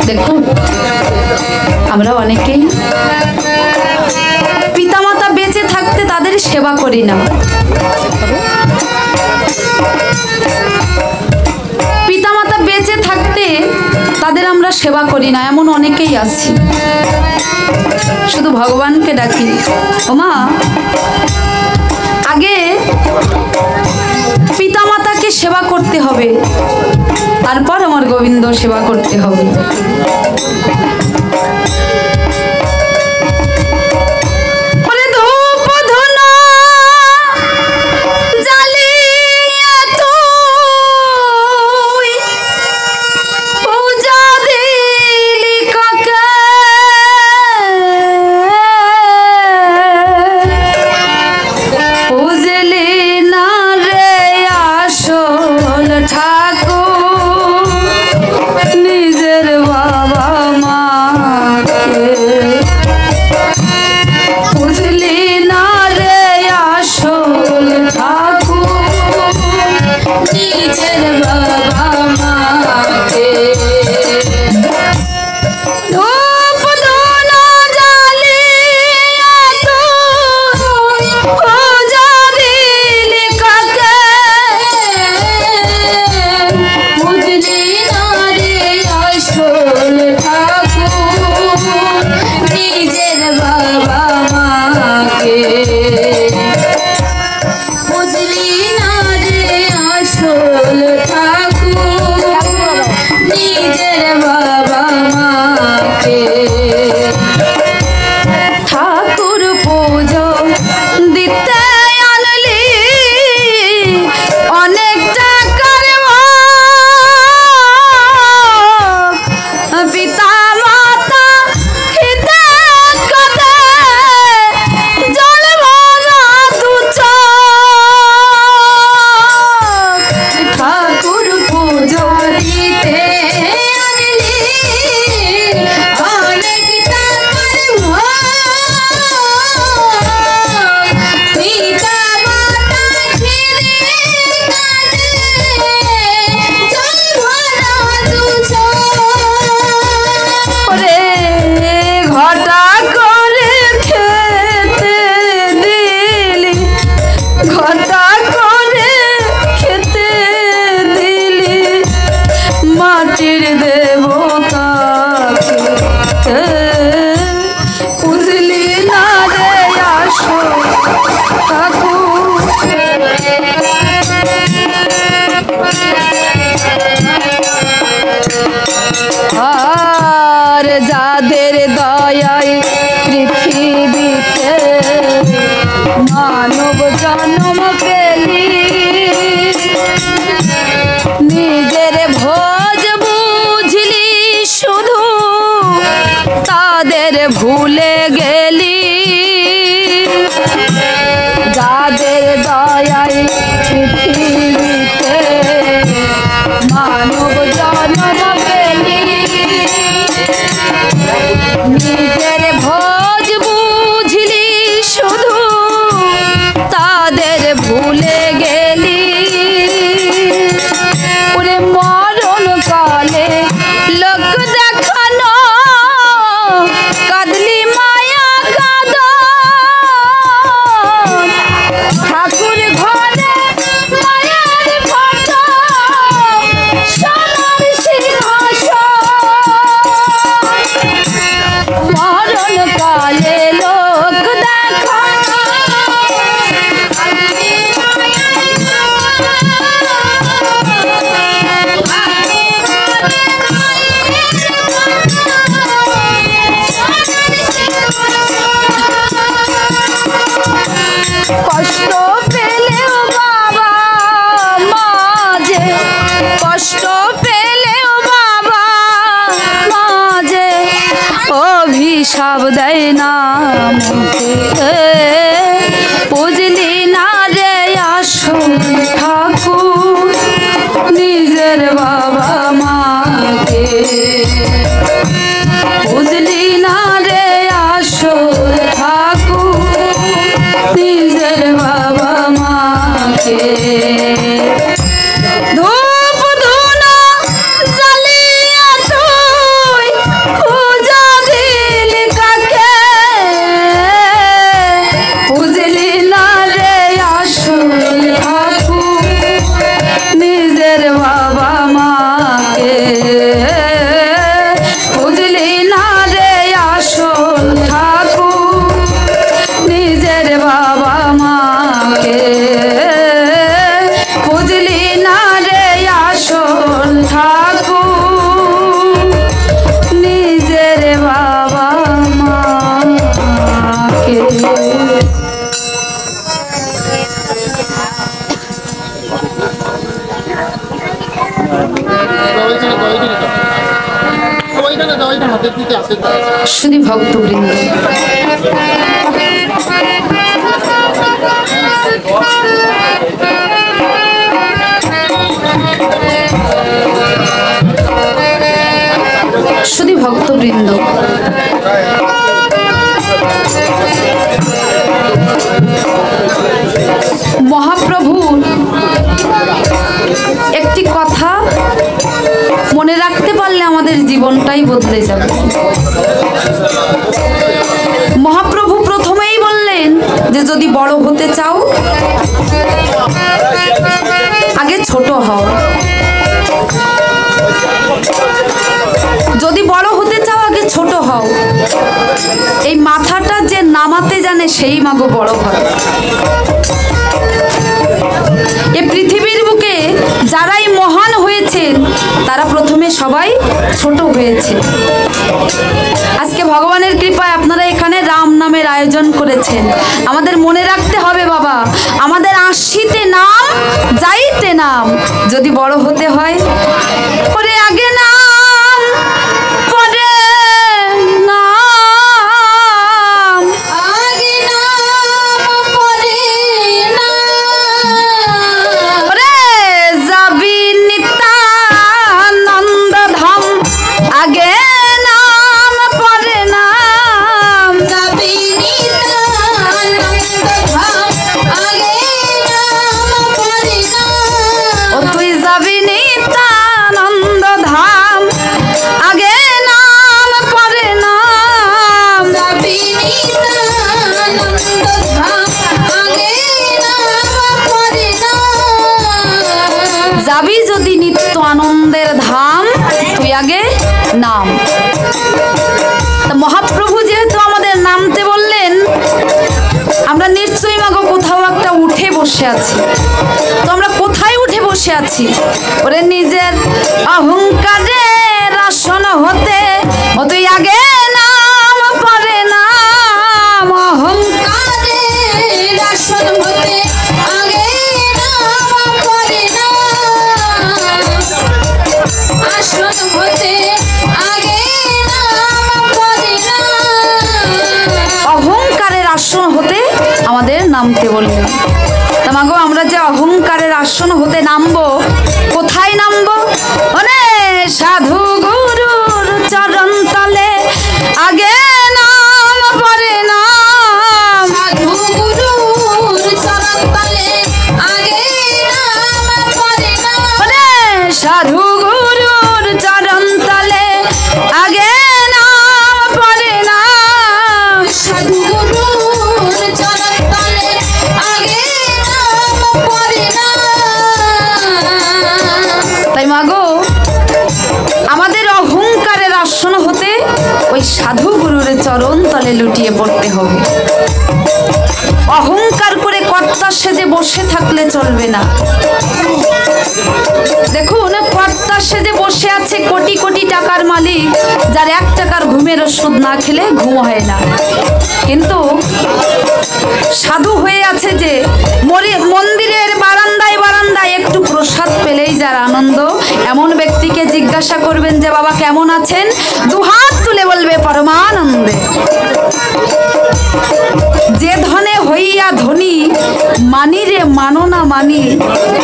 দেখুন, আমরা অনেকেই পিতামাতা বেঁচে থাকতে তাদের সেবা করি না। পিতামাতা বেঁচে থাকতে তাদের আমরা সেবা করি না, এমন অনেকেই আছি। শুধু ভগবানকে ডাকি, ওমা আগে পিতামাতাকে সেবা করতে হবে, তারপর আমার গোবিন্দ সেবা করতে হবে। যাদের দয়ায় পৃথিবীতে মানব জন্ম পেলি, নিজের ভোজ বুঝলি শুধু তাদের ভুলে গেলি। যাদের দয়ায় পৃথিবীতে মানব জন্ম পেলি, নিজের ভোজ বুঝলি শুধু তাদের ভুলে গেলি। ওরে মরণ কালে লোক দেখানো কাঁদলি মায়া অভিশাপ দেয় না মুখে বুঝলি না রে আসল ঠাকুর নিজের বাবা মাকে বুঝলি না রে আসল ঠাকুর নিজের বাবা মাকে ধূপ ধুনা জ্বালিয়ে তুই পূজা দিলি কাকে বুঝলি না রে আসল ঠাকুর নিজের বাবা মাকে বুঝলি না রে আসল ঠাকুর নিজের বাবা মাকে বুঝলি না রে আসল ঠাকুর নিজের বাবা মাকে শুধু ভক্তবৃন্দ শুধু ভক্তবৃন্দ মহাপ্রভুর একটি কথা মনে রাখতে পারলে আমাদের জীবনটাই বদলে যাবে। মহাপ্রভু প্রথমেই বললেন যে যদি বড় হতে চাও আগে ছোট হও, যদি বড় হতে চাও আগে ছোট হও। এই মাথাটা যে নামাতে জানে সেই মাগো বড় হয়। এই পৃথিবীর বুকে যারাই মহান হয়েছেন তারা প্রথমে সবাই ছোট হয়েছে। আজকে ভগবানের কৃপায় আপনারা এখানে রাম নামের আয়োজন করেছেন। আমাদের মনে রাখতে হবে বাবা, আমাদের আসিতে নাম যাইতে নাম, যদি বড় হতে হয় পরে আগে নাম পরে নাম আগে নাম পরে নাম ওরে যাবি নিত্যানন্দ ধাম আগে নাম পরে নাম যাবি নিত্যানন্দ ধাম আগে নাম পরে নাম ও তুই যাবি নিত্যানন্দ ধাম আগে নাম পরে নাম যাবি নিত্যানন্দ ধাম আগে নাম পরে নাম যাবি যদি নিত্য আনন্দের ধাম তুই আগে নাম। তা মহাপ্রভু যেহেতু আমাদের নামতে বললেন, আমরা নিশ্চয়ই মাগো কোথাও একটা উঠে বসে আছি। তো আমরা কোথায় উঠে বসে আছি? ওরে নিজের অহংকারের আসন হতে ও তুই আগে নাম পরে নাম। অহংকারের আসন হতে আগে নাম পরে নাম আসন হতে আগে নাম পরে নাম অহংকারের আসন হতে আমাদের নামতে বললেন। তা মাগো আমরা যে অহংকারের আসন হতে নামবো, কোথায় নামবো? ওরে সাধু গুরুর চরণ তলে আগে নাম পরে নাম। সাধু গুরুর চরণ তলে আগে নাম পরে নাম ওরে সাধু গুরুর চরণ তলে আগে নাম পরে নাম। সাধু গুরুর চরণ তলে আগে নাম পরে নাম তাই মাগো আমাদের অহংকারের আসন হতে ওই সাধু গুরুর চরণ তলে লুটিয়ে পড়তে হবে। অহংকার করে কর্তা সেজে বসে থাকলে চলবে না। দেখুন কর্তা সেজে বসে আছে কোটি কোটি টাকার মালিক, যার 1 টাকার ঘুমের ওষুধ না খেলে ঘুম হয় না। কিন্তু সাধু হয়ে আছে যে মন্দিরের বারান্দায় বারান্দায় একটু প্রসাদ পেলেই যার আনন্দ, এমন ব্যক্তিকে জিজ্ঞাসা করবেন যে বাবা কেমন আছেন, দুহাত তুলে বলবে পরমা হবে। যে ধনে হইয়া ধনী মানি রে মানো না মানি,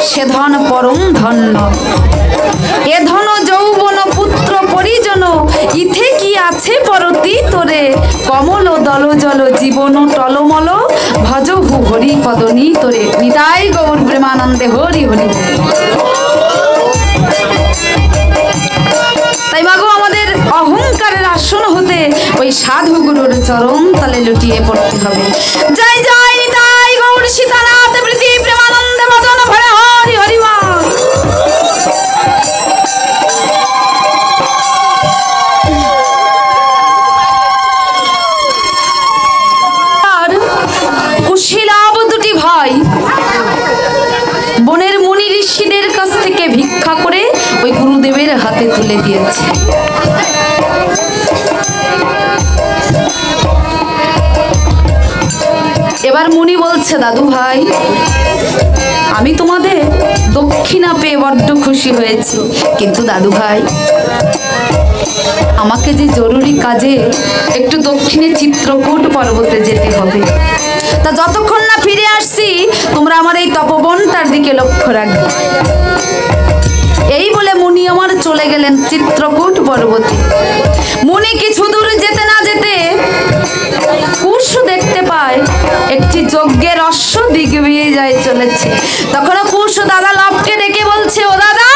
সে ধন পরম ধন্য। এ ধন যৌবন পুত্র পরিজন, ইথে কি আছে পরতি তোরে। কমল দল জল জীবন টলমল, ভজহু হরি পদনী তোরে। নিতাই গৌর প্রেমানন্দে হরি হরি। তাই মাগো আমাদের অহংকারের আসন হতে ওই সাধু গুরুর চরণ তলে লুটিয়ে পড়তে হবে। জয় জয় নিতাই গৌর সীতানাথ প্রীতি প্রেমানন্দে ভজন ভরে হরি হরি মা। আর কুশীলাভ দুটি ভাই বনের মুনি ঋষিদের কাছ থেকে ভিক্ষা করে ওই গুরুদেবের হাতে তুলে দিয়েছে। এবার মুনি বলছে, দাদু ভাই আমি তোমাদের দক্ষিণা পেয়ে বড্ড খুশি হয়েছি, কিন্তু দাদু ভাই আমাকে যে জরুরি কাজে একটু দক্ষিণে চিত্রকূট পর্বতে যেতে হবে। তা যতক্ষণ না ফিরে আসছি তোমরা আমার এই তপবনটার দিকে লক্ষ্য রাখবে। এই বলে মুনি আমার চলে গেলেন চিত্রকূট পর্বতে। মুনি কিছু দূর যেতে না যেতে কুশ দেখতে পায় একটি যজ্ঞের অশ্ব দিগ্বিজয় যায় চলেছে। তখন কুশ দাদা লাভকে ডেকে বলছে, ও দাদা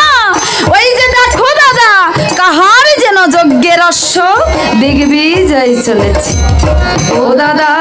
ওই যে দেখো দাদা, কাহার যেন যজ্ঞের অশ্ব দিগ্বিজয় চলেছে। ও দাদা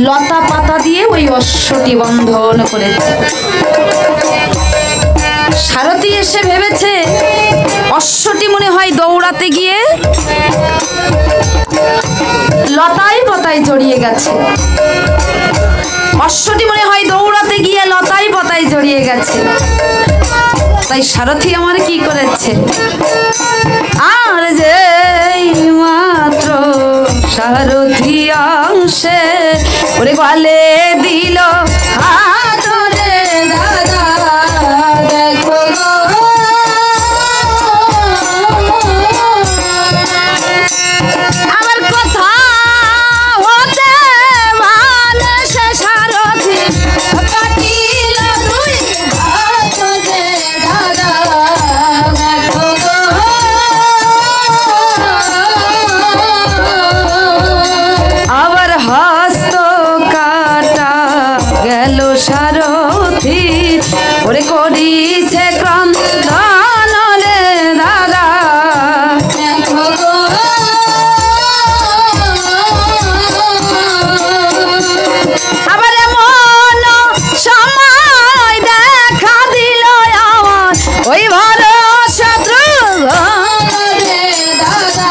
লতা পাতা দিয়ে ওই অশ্বটি বন্ধন করেছে। সারথি এসে ভেবেছে অশ্বটি মনে হয় দৌড়াতে গিয়ে লতায় পাতায় জড়িয়ে গেছে। অশ্বটি মনে হয় দৌড়াতে গিয়ে লতায় পাতায় জড়িয়ে গেছে। তাই সারথি আমার কি করেছে, আর যে মাত্র সারথি অংশে ওরে গলে দিল হাত রে দাদা, দেখো আমার কথা হতে মানে সে সারথি কাটিল দুই হাত রে দাদা, দেখো আবার হস্ত কাটা গেল সারথি ওরে করিছে ক্রন্দন রে দাদা, আবার এমন সময় দেখা দিল আমার ওই ভালো শত্রু রে দাদা,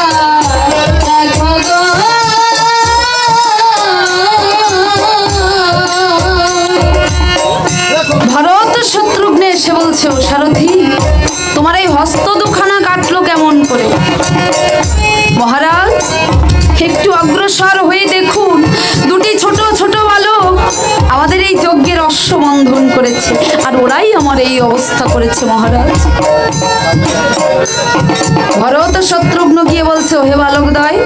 বলছে, ও সারথি, তোমার এই হস্ত দুখানা কাটলো কেমন করে? মহারাজ, একটু অগ্রসর হয়ে দেখুন, দুটি ছোট ছোট বালক আমাদের এই যজ্ঞের অশ্ববন্ধন করেছে, আর ওরাই আমার এই অবস্থা করেছে মহারাজ। ভরত শত্রুঘ্ন গিয়ে বলছে, ওহে বালকদ্বয়,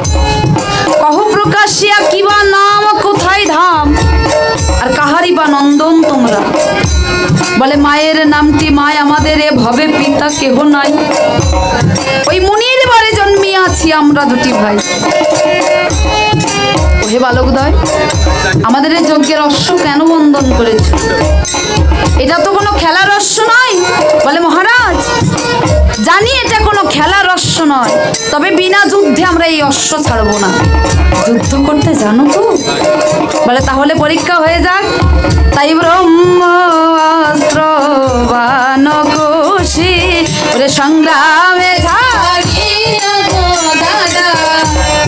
কহ প্রকাশিয়া কিবা নাম, কোথায় ধাম, আর কাহারি বা নন্দন তোমরা? বলে, মায়ের নামটি মায় আমাদের, এ ভবে পিতা কেহ নাই, ওই মুনির বাড়ি জন্মিয়াছি আমরা দুটি ভাই। ওহে বালকদ্বয়, আমাদের এই যজ্ঞের অশ্ব কেন বন্ধন করেছ? এটা তো কোনো খেলার অশ্ব নয়। বলে, মহারাজ, জানি এটা কোনো খেলার অশ্ব নয়, তবে বিনা যুদ্ধে আমরা এই অশ্ব ছাড়বো না। যুদ্ধ করতে জানো তো? বলে, তাহলে পরীক্ষা হয়ে যাক। তাই ব্রহ্মাস্ত্র বানকুশি ওরে সংগ্রামে জাগিয়া গো দাদা,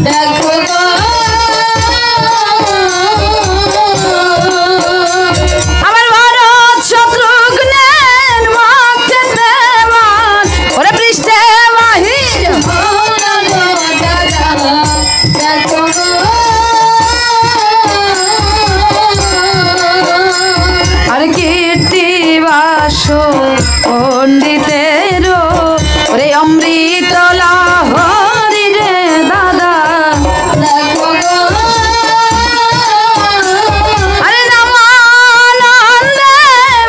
দেখো গো আমার ভারত শত্রুঘ্নের মাঠে দেওয়ান ওরে পৃষ্ঠে বাহির ভোলা গো দাদা, দেখো গো আর কীর্তিবাস পণ্ডিতের ওরে অমৃত লাহরি রে দাদা, দেখো গো আরে রামানন্দে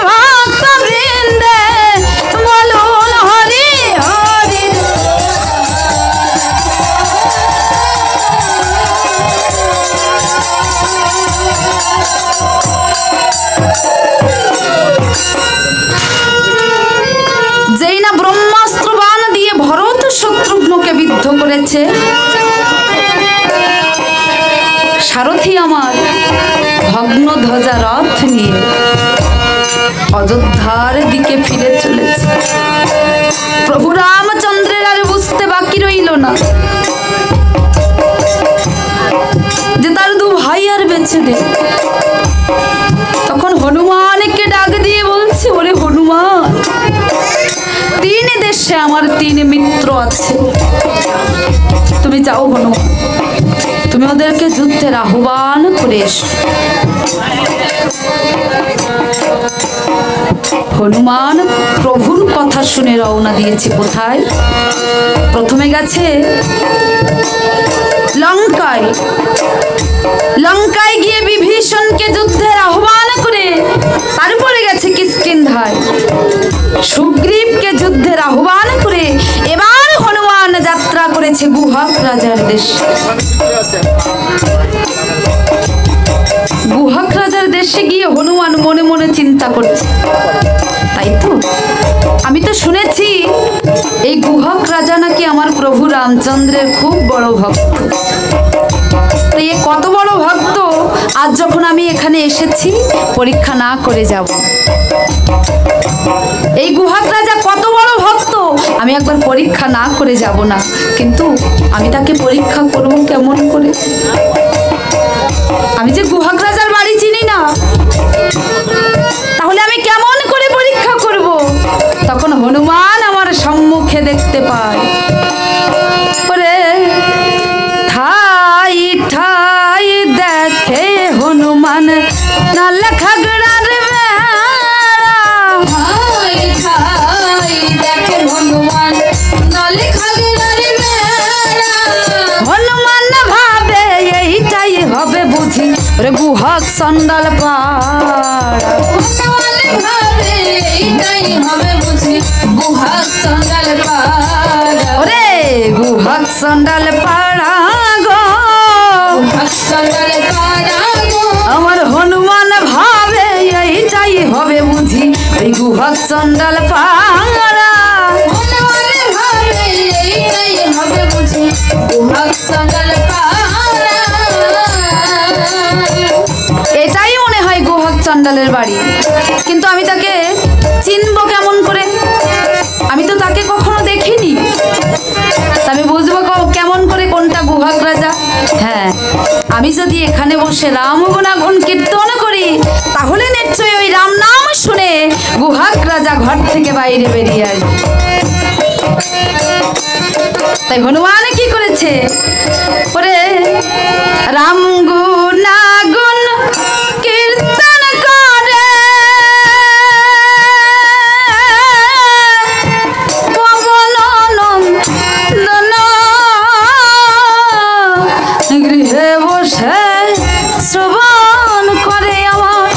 ভক্ত বৃন্দে বলুন হরি হরি। যেই না ব্রহ্মাস্ত্র বাণ দিয়ে ভরত শত্রুঘ্নকে বিদ্ধ করেছে, সারথি আমার ভগ্ন ধ্বজা রথ নিয়ে অযোধ্যার দিকে ফিরে চলেছে। প্রভু রামচন্দ্রের আর বুঝতে বাকি রইল না যে তার দু ভাই আর বেঁচে নেই। তখন হনুমানকে ডাক দিয়ে বলছে, ওরে হনুমান, তিন দেশে আমার তিন মিত্র আছে, তুমি যাও হনুমান, তুমি ওদেরকে যুদ্ধের আহ্বান করে এসো। হনুমান প্রভুর কথা শুনে রওনা দিয়েছে। কোথায়? প্রথমে গেছে লঙ্কায়। লঙ্কায় গিয়ে বিভীষণকে যুদ্ধের আহ্বান করে তারপরে গেছে কিষ্কিন্ধায়, সুগ্রীবকে যুদ্ধের আহ্বান করে এবার হনুমান যাত্রা করেছে গুহক রাজার দেশ। গুহক রাজার দেশে গিয়ে হনুমান মনে মনে চিন্তা করছে, তাই তো আমি তো শুনেছি এই গুহক রাজা নাকি আমার প্রভু রামচন্দ্রের খুব বড় ভক্ত। তো এ কত বড় ভক্ত, আজ যখন আমি এখানে এসেছি পরীক্ষা না করে যাব। এই গুহক রাজা কত বড় ভক্ত, আমি একবার পরীক্ষা না করে যাব না। কিন্তু আমি তাকে পরীক্ষা করব কেমন করে? আমি যে গুহক রাজার বাড়ি চিনি না, তাহলে আমি কেমন করে পরীক্ষা করব? তখন হনুমান আমার সম্মুখে দেখতে পায়, ওরে ঠাই ঠাই দেখে হনুমান নাল খাগড়ার বেড়া, ঠাই ঠাই দেখে হনুমান নলে খাগড়ার বেড়া। হনুমান ভাবে এইটাই হবে বুঝি ওরে গুহক সন্ডাল পাড়া। হনুমান ভাবে এইটাই হবে বুঝি গুহক সন্ডাল পাড়া। ওরে গুহক সন্ডাল পাড়া গো, গুহক সন্ডাল পাড়া গো। আমার হনুমান ভাবে এইটাই হবে বুঝি ওই গুহক সন্ডাল পাড়া। হনুমান ভাবে এইটাই হবে বুঝি গুহক সন্ডাল পাড়া। এটাই মনে হয় গুহক চণ্ডালের বাড়ি, কিন্তু আমি তাকে চিনবো কেমন করে? আমি তো তাকে কখনো দেখিনি, আমি বুঝবো কেমন করে কোনটা গুহক রাজা? হ্যাঁ, আমি যদি এখানে বসে রাম গুণাগুণ কীর্তন করি তাহলে নিশ্চয়ই ওই রাম নাম শুনে গুহক রাজা ঘর থেকে বাইরে বেরিয়ে আসবে। তাই হনুমান কি করেছে, ওরে রাম গুণ কীর্তন করে পবন নন্দন গৃহে বসে শ্রবণ করে আমার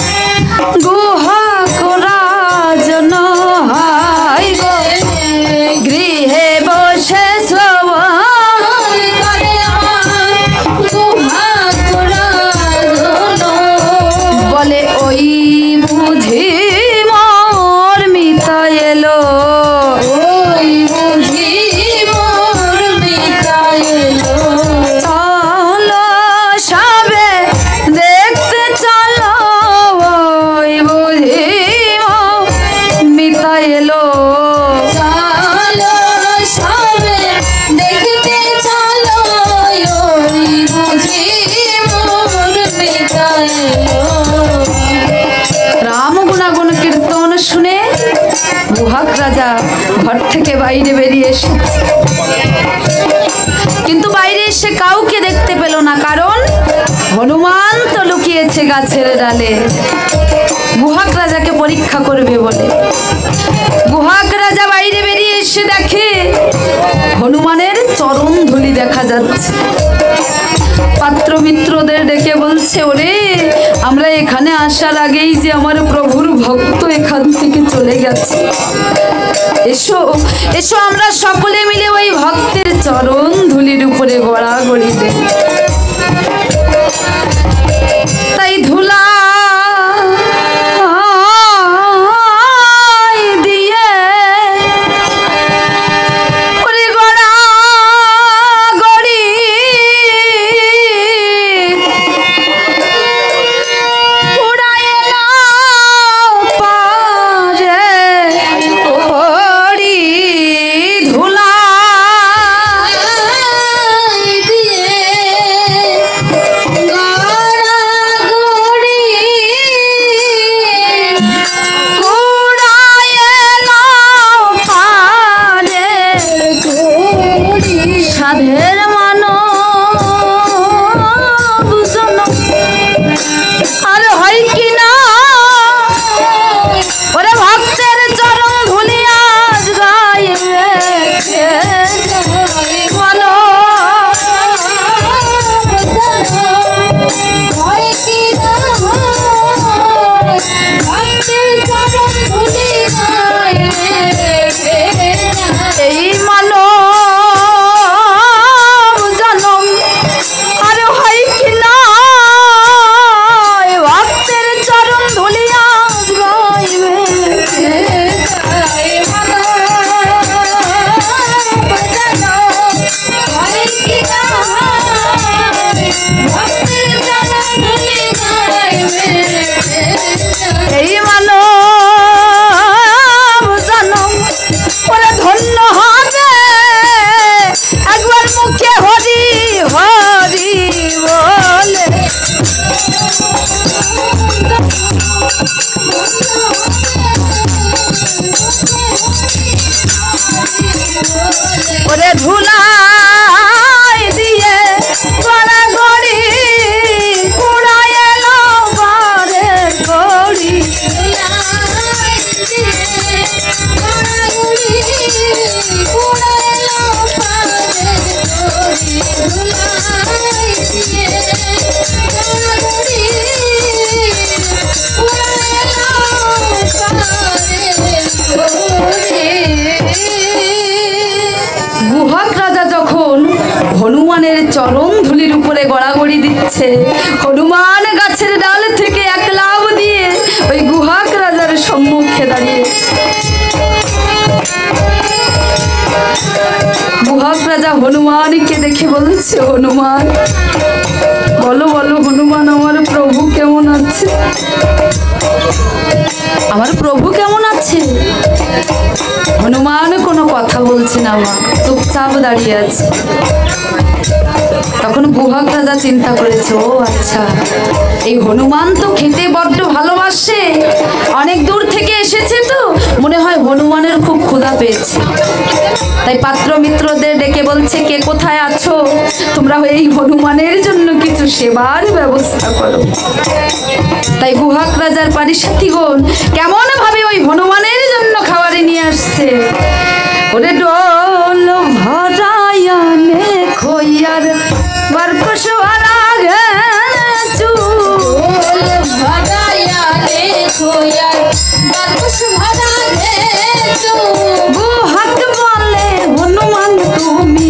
গুহা রাজন হয় গো, গৃহে বসে শ্রবণ করে আমার গুহা রাজন, বলে ওই বুঝি মোর মিতা এলো, ওই বুঝি মোর মিতা এলো, চলো সবে দেখতে চলো, ওই বুঝি মোর মিতা এলো, চলো সবে দেখতে চলো, ওই বুঝি মোর মিতা এলো। রাম গুণাগুণ কীর্তন শুনে বুহাক রাজা ঘর থেকে বাইরে বেরিয়ে এসেছে, কিন্তু বাইরে এসে কাউকে দেখতে পেল না, কারণ হনুমান তো লুকিয়েছে গাছের ডালে বুহাক রাজাকে পরীক্ষা করবে বলে। বুহাক রাজা বাইরে বেরিয়ে এসে দেখে হনুমানের চরণ ধুলি দেখা যাচ্ছে। পাত্র মিত্রদের ডেকে বলছে, ওরে আমরা এখানে আসার আগেই যে আমার প্রভুর ভক্ত এখান থেকে চলে গেছে, এসো এসো আমরা সকলে মিলে ওই ভক্তের চরণ ধুলির উপরে গড়াগড়ি দেই। তাই ধুলা দিয়ে ওরে গড়াগড়ি উড়ায় নাও পারে ওড়ি, ধুলা দিয়ে গড়াগড়ি উড়ায় নাও পারে ওড়ি, সাধের মানব জনম আর হয় কি না, ওরে ভক্তের চরণ ধুলি আজ গাইবে মানো, হয় কি না ভক্তের চরণ ধুলি গাইবে, এই মানব জনম আর হয় কি না ভক্তের চরণ ধুলি আজ গাইবে, হয় কি না ভক্তের চরণ ধুলি গাইবে, এই মানব জনম ওরে ধন্য হবে একবার মুখে হরি হরি বলে, ওরে ধুলাই দিয়ে গড়াগড়ি উড়ায় এলো বারে গড়ি, বুহাক রাজা যখন হনুমানের চরণ ধুলির উপরে গড়াগড়ি দিচ্ছে, হনুমান গাছের ডাল থেকে এক লাফ দিয়ে ওই গুহাক রাজার সম্মুখে দাঁড়িয়েছে। বুহাক রাজা হনুমানকে দেখে বলছে, হনুমান বলো বলো হনুমান আমার প্রভু কেমন আছে, আমার প্রভু কেমন আছে? হনুমান কোনো কথা বলছে না, মা চুপচাপ দাঁড়িয়ে আছে। তখন বুহাক রাজা চিন্তা করেছে, ও আচ্ছা এই হনুমান তো খেতে বড্ড ভালোবাসে, অনেক দূর থেকে এসেছে তো মনে পেয়েছে। তাই পাত্র মিত্রদের ডেকে বলছে, কে কোথায় আছো, তোমরা এই হনুমানের জন্য কিছু সেবার ব্যবস্থা করো। তাই গুহাক রাজার পারিসাথীগণ কেমন ভাবে ওই হনুমানের জন্য খাবারে নিয়ে আসছে। ওরে ডোল ভরায়ানে খইয়ার বারকস ভাড়া গেছু, ডোল ভরায়ানে খইয়ার বারকস ভাড়া গেছু। গুহাক বলে হনুমান তুমি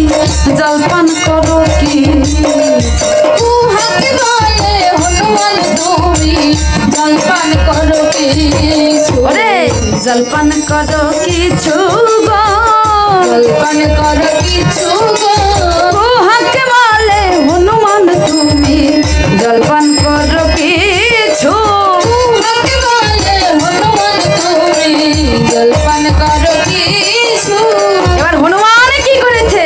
জলপান করো কি, গুহাক বলে হনুমান তুমি জলপান করো কি। ওরে জলপান করো কিছু গো, জলপান করো কিছু গো। গুহাকে বলে হনুমান তুমি জলপান করো কিছু। গুহাক বলে হনুমান তুমি জলপান করো কিছু। এবার হনুমান কি করেছে,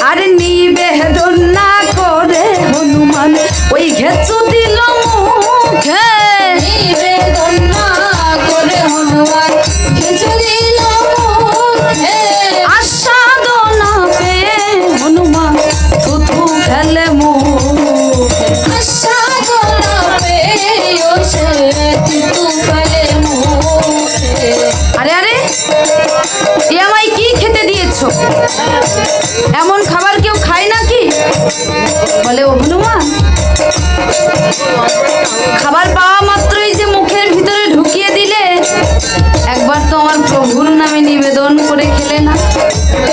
আরে নিবেদন না করে হনুমান ওই ঘেঁচু দিল মুখে, নিবেদন না করে হনুমান কিছু দিল মুখে। আস্বাদ না পেয়ে হনুমান থুথু ফেলে মুখে। আস্বাদ না পেয়েও সে থুথু ফেলে মুখে। আরে আরে এ আমায় কি খেতে দিয়েছো, এমন খাবার কেউ খায় নাকি? বলে ও হনুমান, খাবার পাওয়া মাত্রই যে মুখের ভিতরে ঢুকিয়ে দিলে, একবার তো আমার প্রভুর নামে নিবেদন করে খেলে না।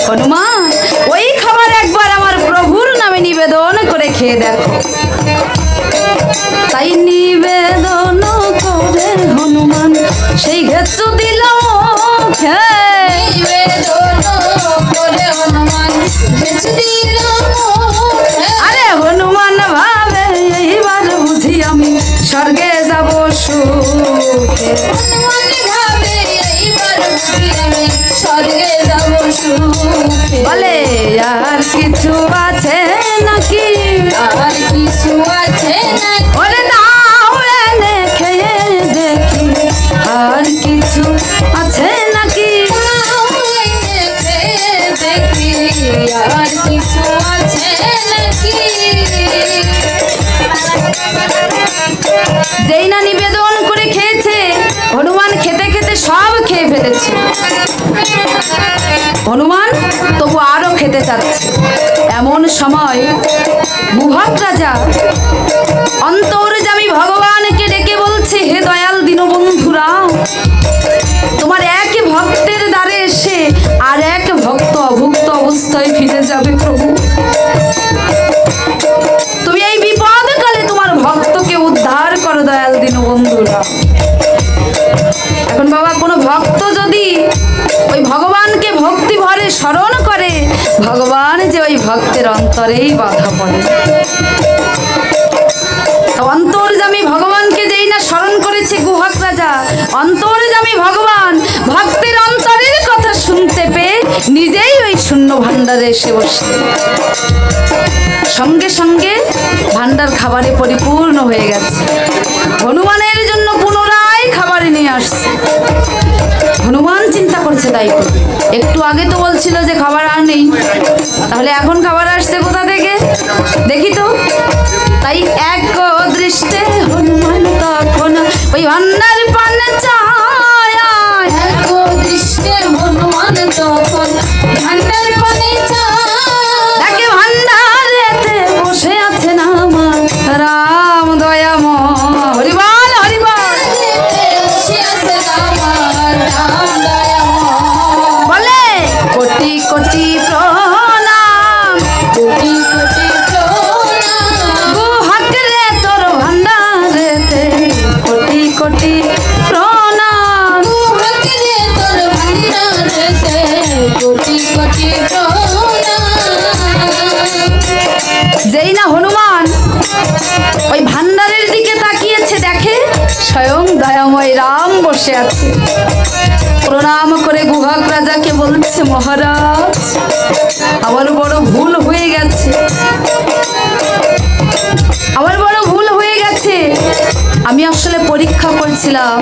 হনুমান ওই খাবার একবার আমার প্রভুর নামে নিবেদন করে খেয়ে দেখো। তাই নিবেদন করে হনুমান সেই ঘেঁচু দিল মুখে। নিবেদন করে হনুমান কিছু দিল মুখে। আরে হনুমান ভাবে এইবার বুঝি আমি স্বর্গে যাব সুখে। হনুমান ভাবে এইবার বুঝি আমি স্বর্গে যাব সুখে। বলে আর কিছু আছে নাকি, আর কিছু আছে নাকি? ওরে দাও এনে খেয়ে দেখি, আর কিছু আছে নাকি। দেখি আর কিছু আছে নাকি? যেই না নিবেদন করে খেয়েছে, হনুমান খেতে খেতে সব খেয়ে ফেলেছে। হনুমান তবু আরো খেতে চাচ্ছে। এমন সময় গুহাক রাজা অন্তর্যামী ভগবানকে ডেকে বলছে, হে দয়াল দীনবন্ধুরা, তোমার এক ভক্তের দ্বারে এসে আর এক ভক্ত অভুক্ত অবস্থায় ফিরে যাবে প্রভু। তুমি এই বিপদকালে তোমার ভক্তকে উদ্ধার করো দয়াল দীনবন্ধুরা। এখন বাবা কোনো ভক্ত যদি ওই ভগবানকে ভক্তি ভরে স্মরণ করে, ভগবান যে ওই ভক্তের অন্তরেই বাধা পড়ে। অন্তর্যামী ভগবানকে যেই না স্মরণ করেছে গুহাক রাজা, অন্তর্যামী ভগবান ভক্তের অন্তরের কথা শুনতে পেয়ে নিজেই ওই শূন্য ভাণ্ডারে এসে বসে। সঙ্গে সঙ্গে ভাণ্ডার খাবারে পরিপূর্ণ হয়ে গেছে। হনুমানের জন্য পুনরায় খাবারে নিয়ে আসছে। হনুমান চিন্তা করছে, তাই তো একটু আগে তো বলছিল যে খাবার আর নেই, তাহলে এখন খাবার আসছে কোথা থেকে দেখি তো। তাই এক দৃষ্টে হনুমান তখন ওই ভান্ডার পান চায়, এক দৃষ্টে হনুমান তখন ভান্ডার পানে চায়। তাকে ভান্ডারেতে বসে আছেন আমার রাম দয়াময়। হরিবল হরিবল। বসে আছে আমার রাম দয়াময়। বলে কোটি কোটি প্রণাম, কোটি কোটি প্রণাম। গুহাক রে তোর ভান্ডারেতে কোটি কোটি প্রণাম। গুহাক রে তোর ভান্ডারেতে কোটি কোটি প্রণাম। যেই না হনুমান ওই ভান্ডারের দিকে তাকিয়েছে, দেখে স্বয়ং দয়াময় রাম বসে আছে। প্রণাম করে গুহাক রাজাকে বলছে, মহারাজ আমার বড় ভুল হয়ে গেছে, আমার বড় ভুল হয়ে গেছে। আমি আসলে পরীক্ষা করছিলাম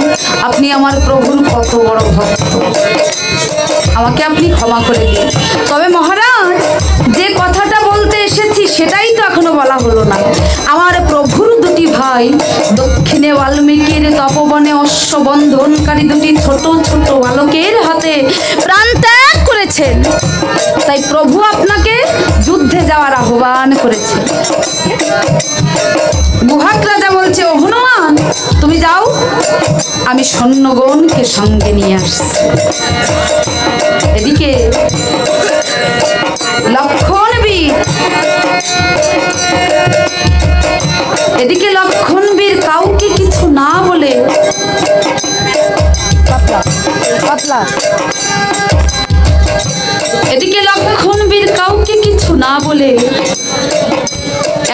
আপনি আমার প্রভুর কত বড় ভক্ত। আমাকে আপনি ক্ষমা করে দিন। তবে মহারাজ, যে কথাটা বলতে এসেছি সেটাই তো এখনো বলা হলো না। আমার প্রভুর দুটি ভাই দক্ষিণে বাল্মীকির তপবনে অশ্ববন্ধনকারী দুটি ছোট ছোট বালকের হাতে প্রাণ ত্যাগ করেছেন। তাই প্রভু আপনাকে যুদ্ধে যাওয়ার আহ্বান করেছে। গুহাক রাজা বলছে, ও হনুমান, তুমি যাও, আমি সৈন্যগণকে সঙ্গে নিয়ে আসছি। এদিকে লক্ষণবীর কাউকে কিছু না বলে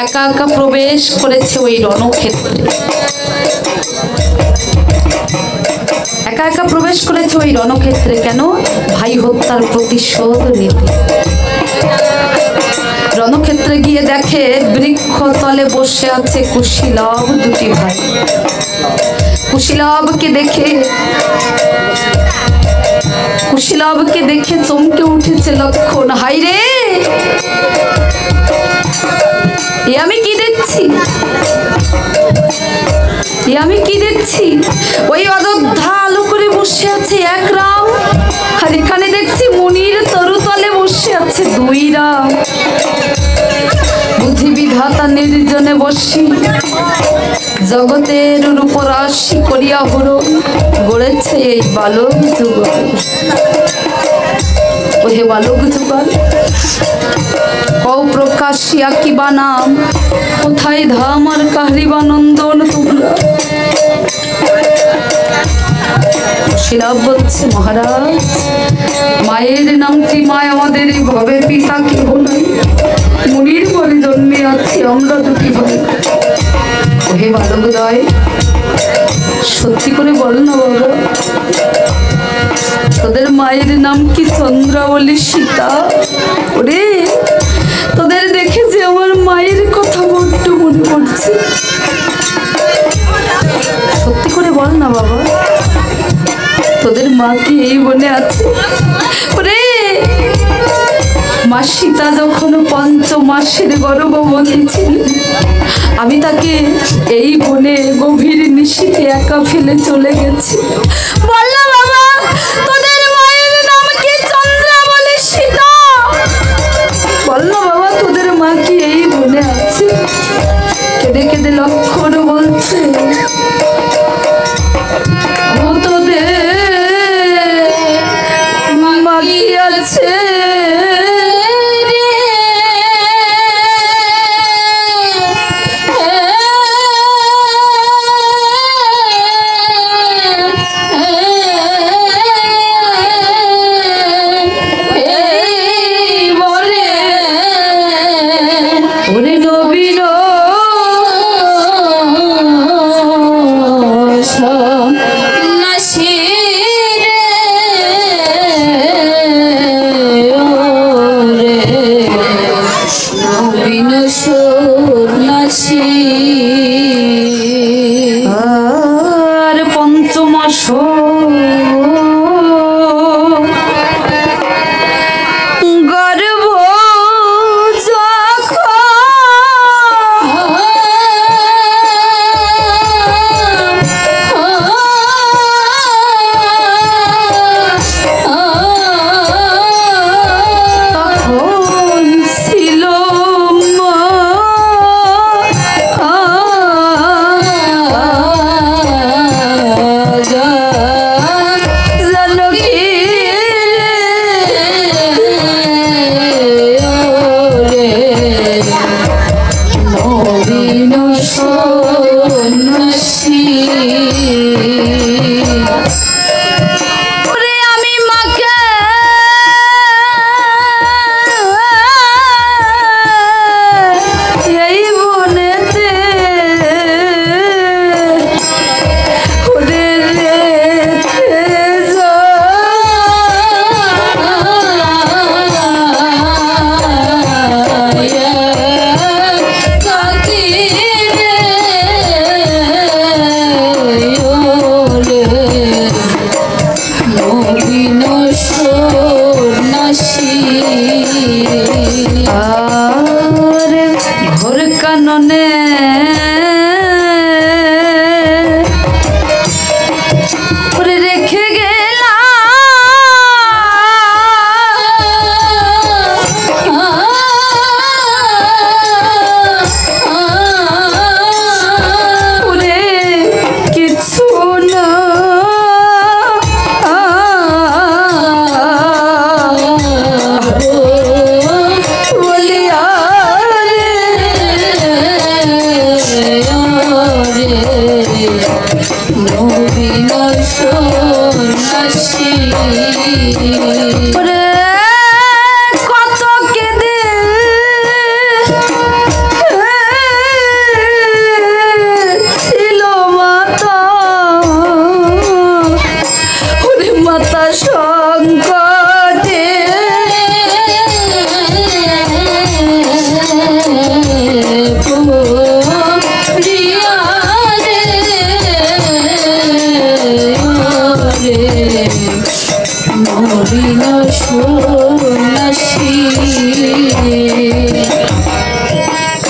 একা একা প্রবেশ করেছে ওই রণক্ষেত্রে। একা একা প্রবেশ করেছে ওই রণক্ষেত্রে। কেন? ভাই হত্যার প্রতিশোধ নিতে। রণক্ষেত্রে গিয়ে দেখে বৃক্ষ তলে বসে আছে কুশীলব দুটি ভাই। কুশীলবকে দেখে চমকে উঠেছে লক্ষণ। হাই রে, এ আমি কি দেখছি? ওই অযোধ্যা আলো করে বসে আছে এক রাম, আর এখানে দেখছি মুনির তরুতলে বসে আছে দুই রাম। বুদ্ধি বিধাতা নির্জনে বসি জগতের রূপরাশি করিয়া হরণ গড়েছে এই বালক যুগল। ওহে বালক যুগল, কও প্রকাশিয়া কিবা নাম, কোথায় ধাম আর কাহরিবা নন্দন তোমরা? শিলাব বলছে, মহারাজ, মায়ের নামটি মায় আমাদের এই ভবে পিতা কেহ নাই, মুনির বলে জন্মে আছি আমরা দুটি ভাই। ওহে বালকদয়, সত্যি করে বল না বাবা, তোদের মায়ের নাম কি চন্দ্রাবলী সীতা? ওরে, তোদের দেখে যে আমার মায়ের কথা বড্ড মনে পড়ছে। সত্যি করে বল না বাবা, তোদের মা কি এই বনে আছে? ওরে, মা সীতা যখন 5 মাসের গর্ভবতী ছিল, আমি তাকে এই বনে গভীর নিশীথে একা ফেলে চলে গেছি। বল না বাবা, তোদের মায়ের নাম কি চন্দ্রাবলী সীতা? বল না বাবা, তোদের মা কি এই বনে আছে? কেঁদে কেঁদে লক্ষণ বলছে, মা কি আছে? নবীন সন্ন্যাসী আর ঘোর কাননে ওরে রেখে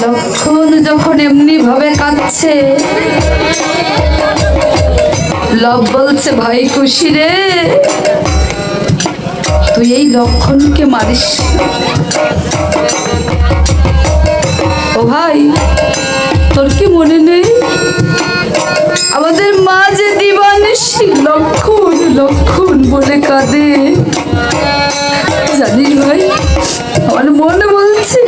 লক্ষণ যখন এমনি ভাবে কাঁদছে, লব বলছে ভাই খুশি রে, তুই এই লক্ষণকে মারিস। ও ভাই, তোর কি মনে নেই আমাদের মা যে দিবানিশি লক্ষণ লক্ষণ বলে কাঁদে? জানিস ভাই, আমার মনে বলছে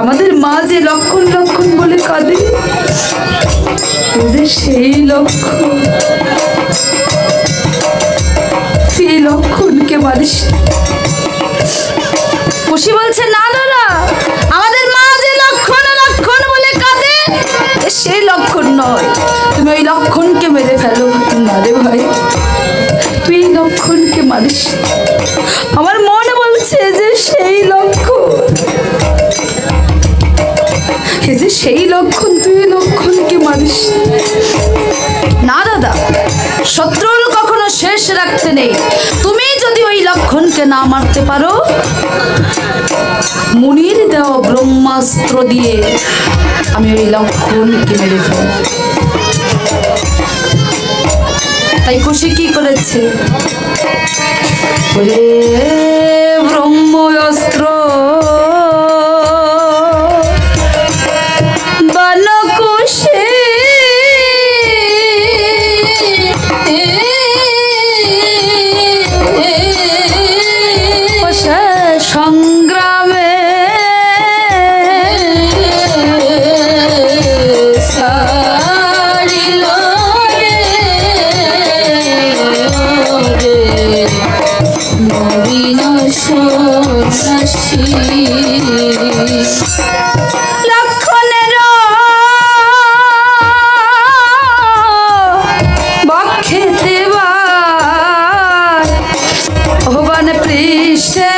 আমাদের মা যে লক্ষণ লক্ষণ বলে কাঁদে, সেই লক্ষণ, সেই লক্ষণকে মারিস। খুশি বলছে না দাদা, আমাদের মা যে লক্ষণ লক্ষণ বলে কাঁদে সেই লক্ষণ নয়, তুমি ওই লক্ষণকে মেরে ফেলো। না রে ভাই, তুই লক্ষণকে মারিস। আমার মনে বলছে যে সেই লক্ষণ, যে সেই লক্ষণ, তুই লক্ষণকে মারিস। না দাদা, শত্রুর কখনো শেষ রাখতে নেই। তুমি যদি ওই লক্ষণকে না মারতে পারো, মুনির দেওয়া ব্রহ্মাস্ত্র দিয়ে আমি ওই লক্ষণকে মেরে ফেলব। তাই খুশি কি করেছে? বলে ব্রহ্মাস্ত্র সংগ্রামে সারিল রে নবীন সন্ন্যাসী। লক্ষণের বক্ষেতে ভুবন পৃষ্ঠে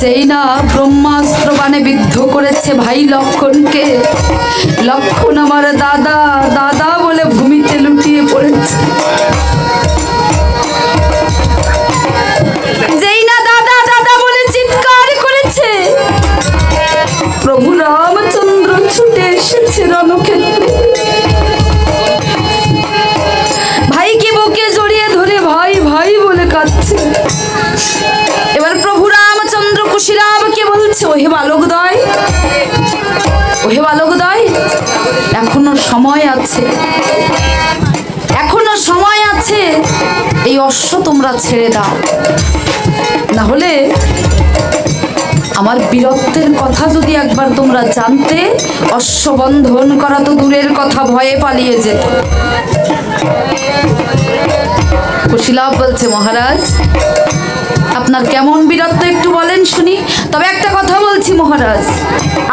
যেই না ব্রহ্মাস্ত্র বানে বিদ্ধ করেছে ভাই লক্ষণকে, লক্ষণ আমার দাদা দাদা বলে ভূমিতে লুটিয়ে পড়েছে। যেই না দাদা দাদা বলে চিৎকার করেছে, প্রভু রামচন্দ্র ছুটে এসেছে রণক্ষেত্রে। ভাইকে বুকে জড়িয়ে ধরে ভাই ভাই বলে কাঁদছে। এবার প্রভু রামচন্দ্র কুশীরামকে বলছে, ওহে বালকদ্বয়, ওহে বালকদ্বয়, এখনো সময় আছে, এখনো সময় আছে, এই অশ্ব তোমরা ছেড়ে দাও, না হলে আমার বীরত্বের কথা যদি একবার তোমরা জানতে, অশ্ব বন্ধন করা তো দূরের কথা, ভয়ে পালিয়ে যেত। কুশীলাভ বলছে, মহারাজ আপনার কেমন বীরত্ব একটু বলেন শুনি। তবে একটা কথা বলছি মহারাজ,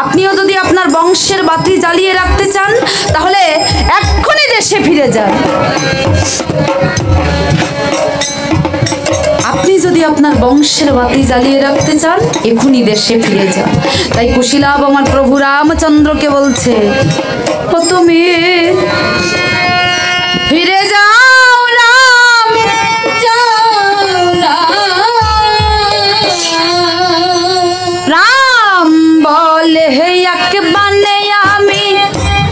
আপনিও যদি আপনার বংশের বাতি জ্বালিয়ে রাখতে চান তাহলে এক্ষুনি দেশে ফিরে যান। আপনি যদি আপনার বংশের বাতি জ্বালিয়ে রাখতে চান এখনই দেশে ফিরে যান। তাই কুশীলাভ আমার প্রভু রামচন্দ্রকে বলছে, ও তুমি ফিরে যাও রাম, রাম বলে হে এক বানে আমি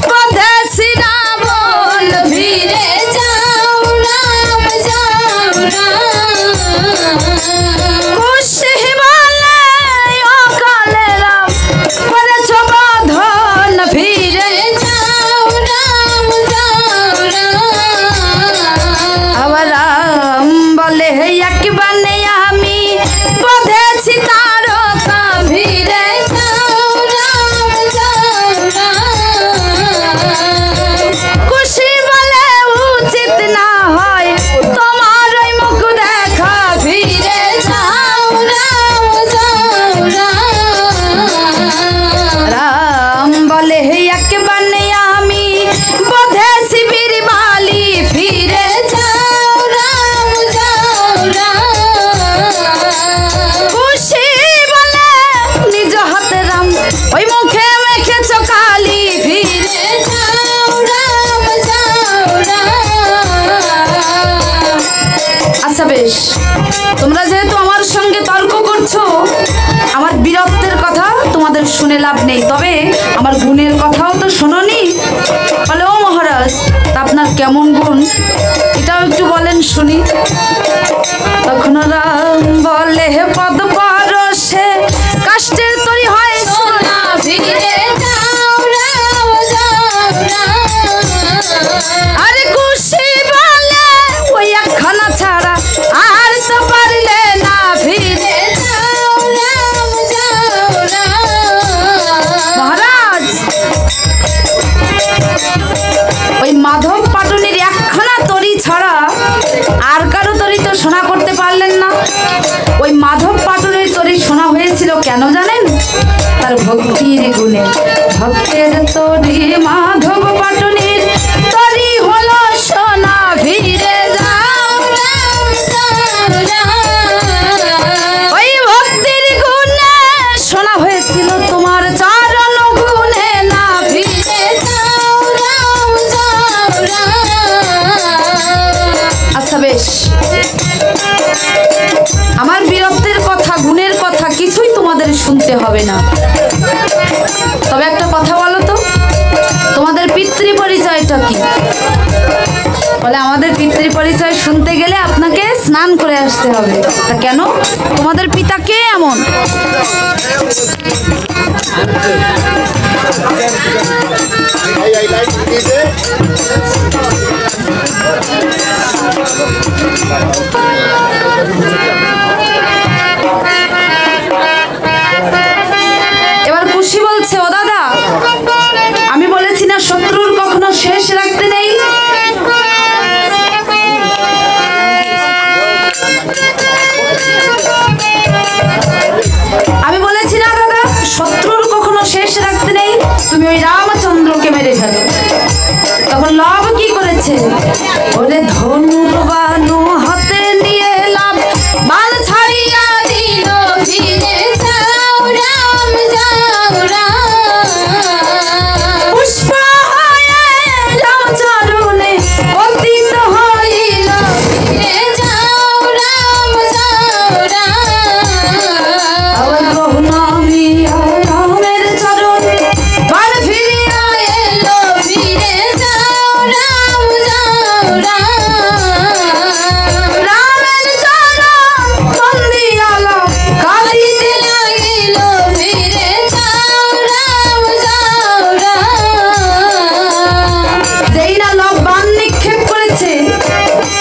পদেশি রাবণ, ফিরে যাও রাম, যাও রাম। কুশি বলে অকালে রাম করেছ বাঁধন, ফিরে যাও রাম, যাও রাম। আবার রাম বলে হে এক বানে আমি পদেশি তারকা, ফিরে যাও রাম, যাও রাম। খুশি বলে উচিত না হয় তোমার ওই মুখ দেখা, ফিরে যাও রাম, যাও রাম। রাম বলে হে এক বানে আমি বোধে শিবির বালি, ফিরে যাও রাম, যাও রাম। খুশি বলে নিজ হাতে রাম ওই মুখে মেখেছ কালি, ফিরে যাও রাম, যাও রাম। আচ্ছা বেশ, তোমরা যেহেতু আমার সঙ্গে তর্ক করছো আমার বীরত্বের কথা তোমাদের শুনে লাভ নেই, তবে আমার গুণের কথাও তো শোনোনি। বলে ও মহারাজ, তা আপনার কেমন গুণ এটাও একটু বলেন শুনি। তখন রাম বলে হে পদ পরশে কাষ্টের তৈরি হয় সোনা, ফিরে যাও রাম, যাও রাম। আরে খুশি বলে ওই একখানা ছাড়া আর তো পারলে না, ফিরে যাও রাম, যাও রাম। মহারাজ ওই মাধব পাটুনির একখানা তরি ছাড়া আর কারো তরি তো শোনা করতে পারলেন না। ওই মাধব পাটুনির তরি শোনা হয়েছিল কেন জানেন? তার ভক্তির গুণে। ভক্তের তরি মাধব পাটুনির তরি হলো সোনা, ফিরে যাও রাম, যাও রাম। ওই ভক্তির গুণে শোনা হয়েছিল তোমার চরণ গুণে না, ফিরে যাও রাম, যাও রাম। আচ্ছা বেশ, আমার বীরত্বের কথা গুণের কথা কিছুই তোমাদের শুনতে হবে না, তবে একটা কথা বলো তো, তোমাদের পিতৃ পরিচয়টা কি? বলে আমাদের পিতৃ পরিচয় শুনতে গেলে আপনাকে স্নান করে আসতে হবে। তা কেন? তোমাদের পিতা কে এমন? এবার খুশি বলছে, ও দাদা আমি বলেছি না শত্রুর কখনো শেষ রাখতে নেই। আমি বলেছি না দাদা শত্রুর কখনো শেষ রাখতে নেই, তুমি ওই রামচন্দ্রকে মেরে ফেলো। তখন লব কি করেছে? ওরে ধনুর্বাণু হাতে নিয়ে লাভ বাল ছাড়িয়া দিল, ফিরে যাও রাম, যাও রাম। পুষ্প হয়ে রামচরণে পতিত হইল, ফিরে যাও রাম, যাও রাম। আবার বহু নামিয়া রামের চরণ বাল ফিরিয়া এলো, ফিরে যাও রাম, যাও রাম। রামের চরণ বন্দিয়াল কালিতে লাগিল, ফিরে যাও রাম, যাও রাম। যেই না লব বাণ নিক্ষেপ করেছে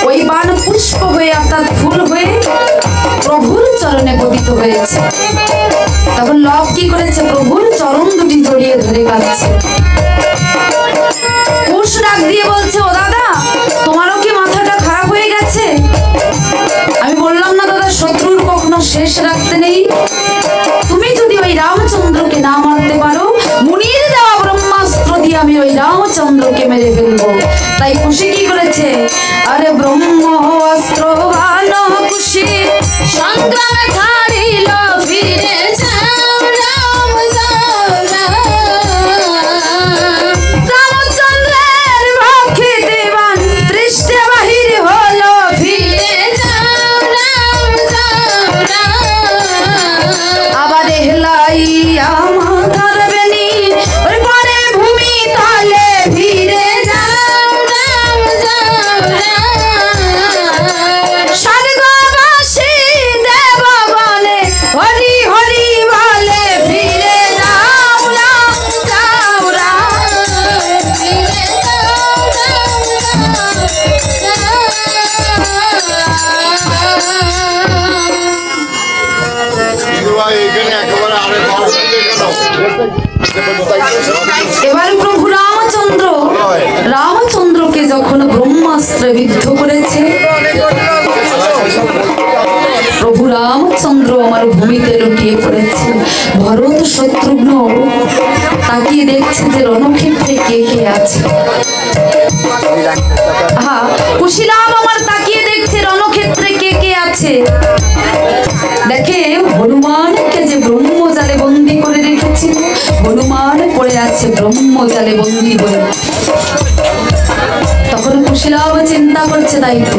ওই বাণ পুষ্প হয়ে অর্থাৎ ফুল হয়ে প্রভুর চরণে পতিত হয়েছে। তখন লব কি করেছে? প্রভুর চরণ দুটি জড়িয়ে ধরে কাঁদছে। কুশ ডাক দিয়ে বলছে, ও দাদা তোমারও কি মাথাটা খারাপ হয়ে গেছে? আমি বললাম না দাদা শত্রুর কখনো শেষ রাখতে নেই। তুমি যদি ওই রামচন্দ্রকে না মারতে পারো মুনির দেওয়া রামচন্দ্রকে মেরে ফেলবো। তাই কুশি কি করেছে? আরে ব্রহ্ম অস্ত্র বান কুশি সংগ্রামে ছাড়িল ফিরে যাও রাম যাও রামচন্দ্রের পক্ষে দেবান দৃষ্টে বাহির হলো ফিরে যাও রাম আবার হেলাইয়া মাথার বেনি ওর পরে ভূমি তালে ফিরে যাও রাম স্বর্গবাসী দেব বলে হরি হরি বলে ফিরে যাও রাম যাও রাম। ফিরে যাও এবার প্রভু রামচন্দ্রকে যখন ব্রহ্মাস্ত্রে বিদ্ধ করেছে, প্রভু রামচন্দ্র আমার ভূমিতে লুটিয়ে পড়েছে। ভরত শত্রুঘ্ন তাকিয়ে দেখছে যে রণক্ষেত্রে কে কে আছে। হ্যাঁ, কুশীরাম আমার তাকিয়ে দেখছে রণক্ষেত্রে কে কে আছে। দেখে হনুমানকে যে ব্রহ্মজালে বন্দি করে রেখেছিল, হনুমান পড়ে আছে ব্রহ্মজালে বন্দি হয়ে। তখন কুশীরাম চিন্তা করছে, তাই তো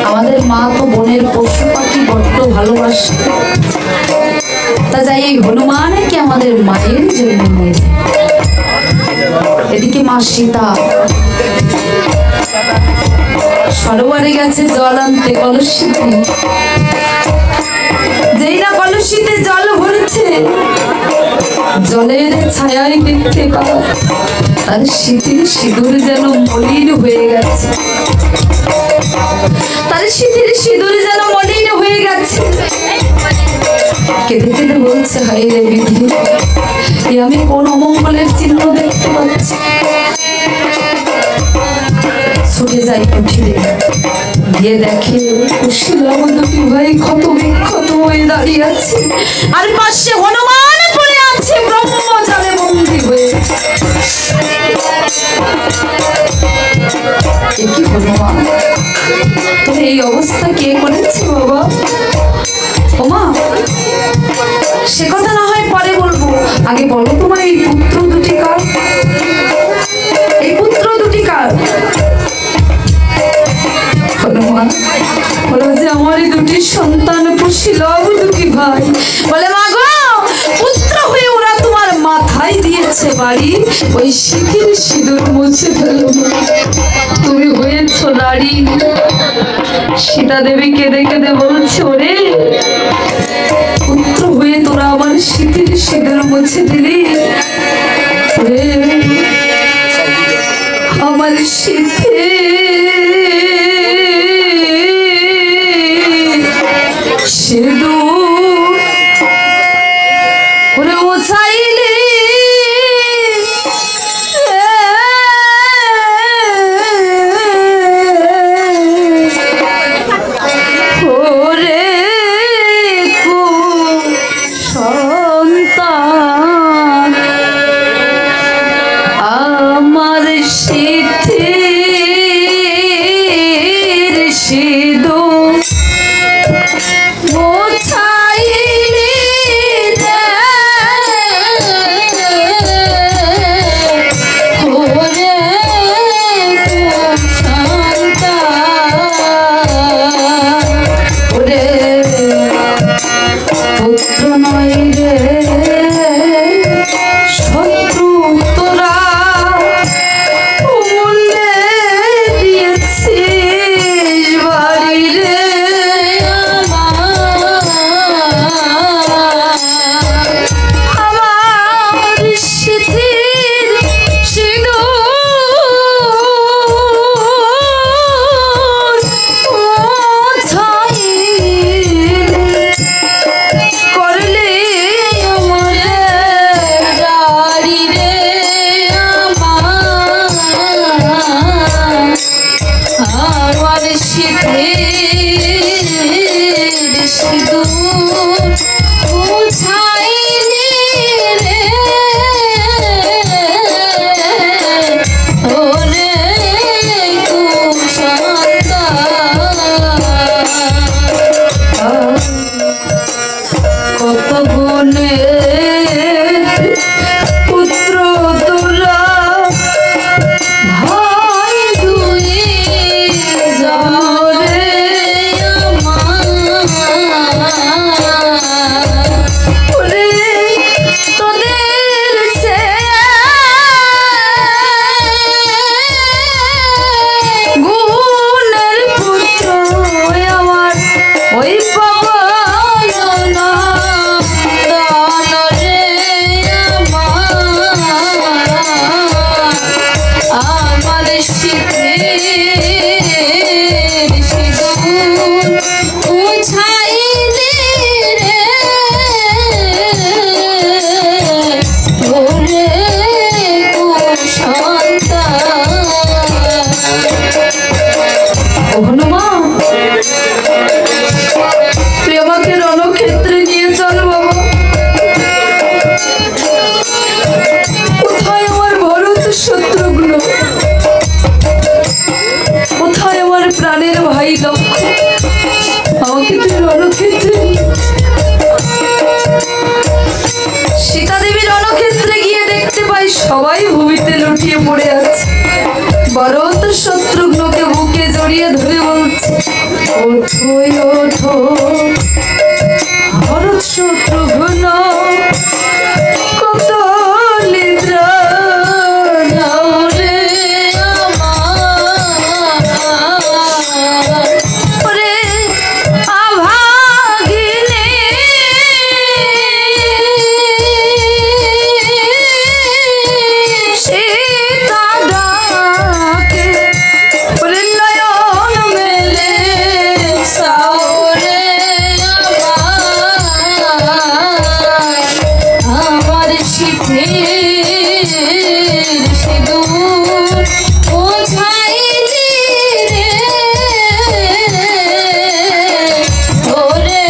আমাদের মা তো বনের পশু পাখি বড্ড ভালোবাসে, তা যাই এই হনুমানকে আমাদের মায়ের জন্য নিয়ে যায়। এদিকে মা সীতা সরোবরে গেছে জল আনতে কলসিতে। যেই না কলসিতে জল ভরছে, জলের ছায়ায় দেখতে পায় তার শীতের সিঁদুর যেন মলিন হয়ে গেছে। তার শীতের সিঁদুর যেন মলিন হয়ে গেছে। কেঁদে কেঁদে বলছে, হায় রে বিধি, এ আমি কোন অমঙ্গলের চিহ্ন দেখতে পাচ্ছি। ছুটে যাই কুঠিরে, গিয়ে দেখে কুশীরাম দুটি ভাই ক্ষত বিক্ষত হয়ে দাঁড়িয়ে আছে, আর পাশে হনুমান পড়ে আছে ব্রহ্মজালে বন্দী হয়ে। কি হনুমান, তোর এই অবস্থা কে করেছে বাবা? ওমা, সে কথা না হয় পরে বলবো, আগে বলো তোমার এই পুত্র দুটি কার? এই পুত্র দুটি কার? হনুমান বলো যে আমারই দুটি সন্তান কুশীলব দুটি ভাই। বলে মা গো, পুত্র হয়ে ওরা তোমার মাথায় দিয়েছে বাড়ি, ওই শীতের সিঁদুর মুছে ফেলো। তুমি হয়েছ নারী। সীতা দেবী কেঁদে কেঁদে বলছে, ওরে পুত্র হয়ে তোরা আমার শীতের সিঁদুর মুছে দিলি। ওরে আমার শীতে সিঁদুর ওরে মুছাইলি, ওরে সন্তান আমার শীতের সিঁদুর মুছাইলি রে। কোথায় আমার ভরত শত্রুঘ্ন, কোথায় আমার প্রাণের ভাই লক্ষ্মণ? আমাকে তুই রণক্ষেত্রে, সীতা দেবী রণক্ষেত্রে গিয়ে দেখতে পাই সবাই ভূমিতে লুটিয়ে পড়ে আছে। ভরত শত্রুঘ্নকে বুকে জড়িয়ে ধরে বলছে, ওঠো ওঠো ভরত শত্রুঘ্ন, কত নিদ্রা নাও রে আমার, ওরে আভাগিনী সীতা ডাকে, ওরে নয়ন মেলে সাওরে আমার শীতের সিঁদুর বোঝাইলি রে ওরে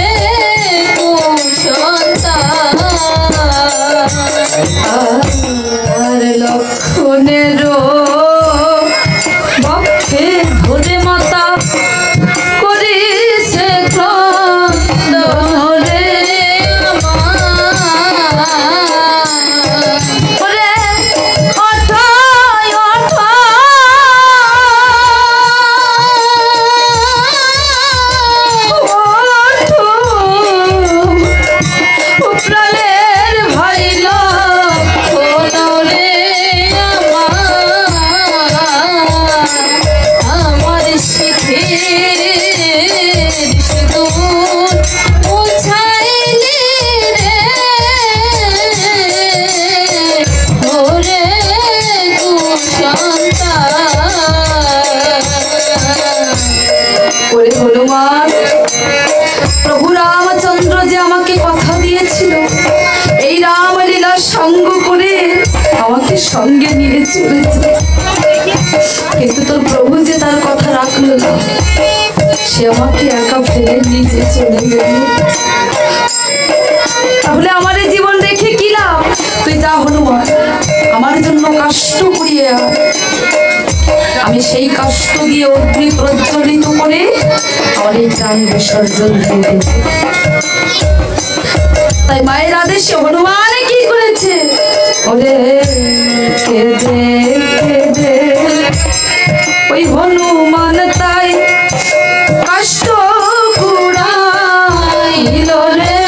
কুসন্তান। আর লক্ষণের বক্ষে ধরে মাতা করিছে ক্রন্দন রে ওরে ওঠো ওঠো ওঠো ও প্রাণের ভাই লক্ষণ রে আমার শীতের সিঁদুর বোঝাইলি রে ওরে কুসন্তান। ওরে হনুমান, প্রভু রামচন্দ্র যে আমাকে কথা দিয়েছিল এই রামলীলা সঙ্গ করে আমাকে সঙ্গে নিয়ে চলেছে, কিন্তু তোর প্রভু যে তার কথা রাখলো না, সে আমাকে একা ফেলে নিজে চলে গেল। তাহলে আমার এই জীবন রেখে কি লাভ? তুই যা হনুমান, আমার জন্য কষ্ট করিয়ে আয়। আমি সেই কষ্ট দিয়ে অগ্নি প্রজ্বলিত করে আমার এই প্রাণ বিসর্জন দিয়ে দেব। তাই মায়ের আদেশে হনুমান কি করেছে, ওরে কেঁদে কেঁদে ওই হনুমান তাই কষ্ট কুড়াইল রে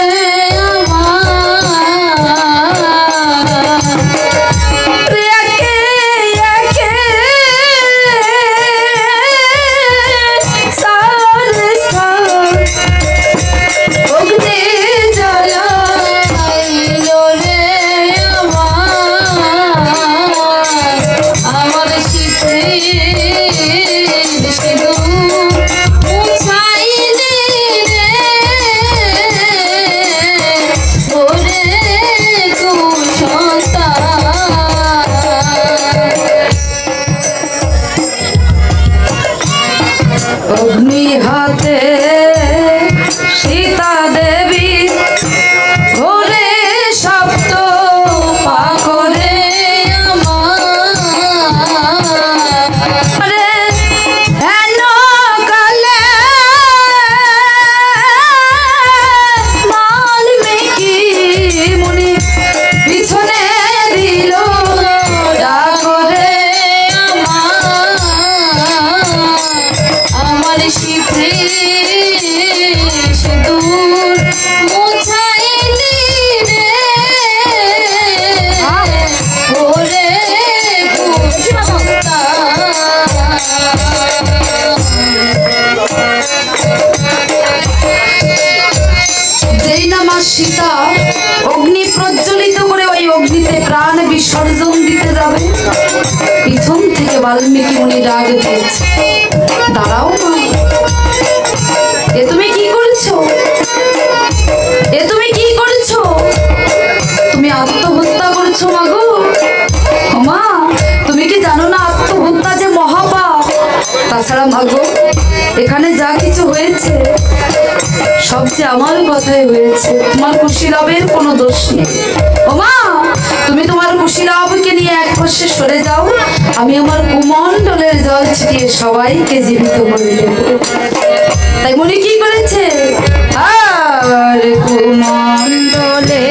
আমার, একে একে সারে সার অগ্নি জ্বালাইল রে আমার শীতের সিঁদুর মুছাইলি রে ওরে কুসন্তান। অগ্নি হাতে সীতা দেবী ঘোরে সপ্ত পাকরে রে হেন কালে বাল্মীকি মুনি পিছনে দিল ডাকরে আমার শীতের সিঁদুর মুছাইলি রে ওরে যেই না মা সীতা অগ্নি প্রজ্বলিত করে ওই অগ্নিতে প্রাণ বিসর্জন দিতে যাবে, পিছন থেকে বাল্মীকি মুনি ডাক দিয়েছে, দাঁড়াও মা, এ তুমি কি করছো? এ তুমি কি করছো? তুমি আত্মহত্যা করছো মা গো। ও মা, তুমি কি জানো না আত্মহত্যা যে মহাপাপ? তাছাড়া মা গো, এখানে যা কিছু হয়েছে সবচেয়ে আমার কথাই হয়েছে, তোমার কুশীলবের কোনো দোষ নেই। ও মা, তুমি তোমার শিলাবকে নিয়ে এক পাশে সরে যাও, আমি আমার কুমণ্ডলের জল ছিটিয়ে সবাইকে জীবিত করে দেব। তাই মনে কি করেছে, আর কুমণ্ডলে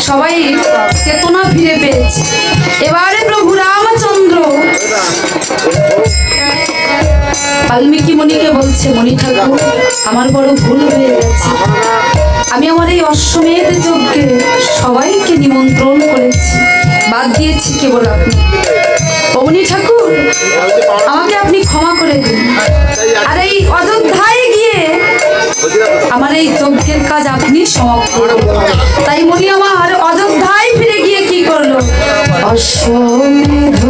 সবাই চেতনা ফিরে পেয়েছে। এবারে প্রভু রামচন্দ্র বাল্মীকি মুনিকে বলছে, মুনি ঠাকুর আমার বড় ভুল হয়ে গেছে, আমি আমার এই অশ্বমেধ যজ্ঞে সবাইকে নিমন্ত্রণ করেছি, বাদ দিয়েছি কেবল আপনি। মুনি ঠাকুর আমাকে আপনি ক্ষমা করে দিন, আর এই অযোধ্যায় গিয়ে আমার এই যজ্ঞের কাজ আপনি সমাপ্ত করুন। তাই মুনি আমার অযোধ্যায় ফিরে গিয়ে কি করলো, অশ্বমেধ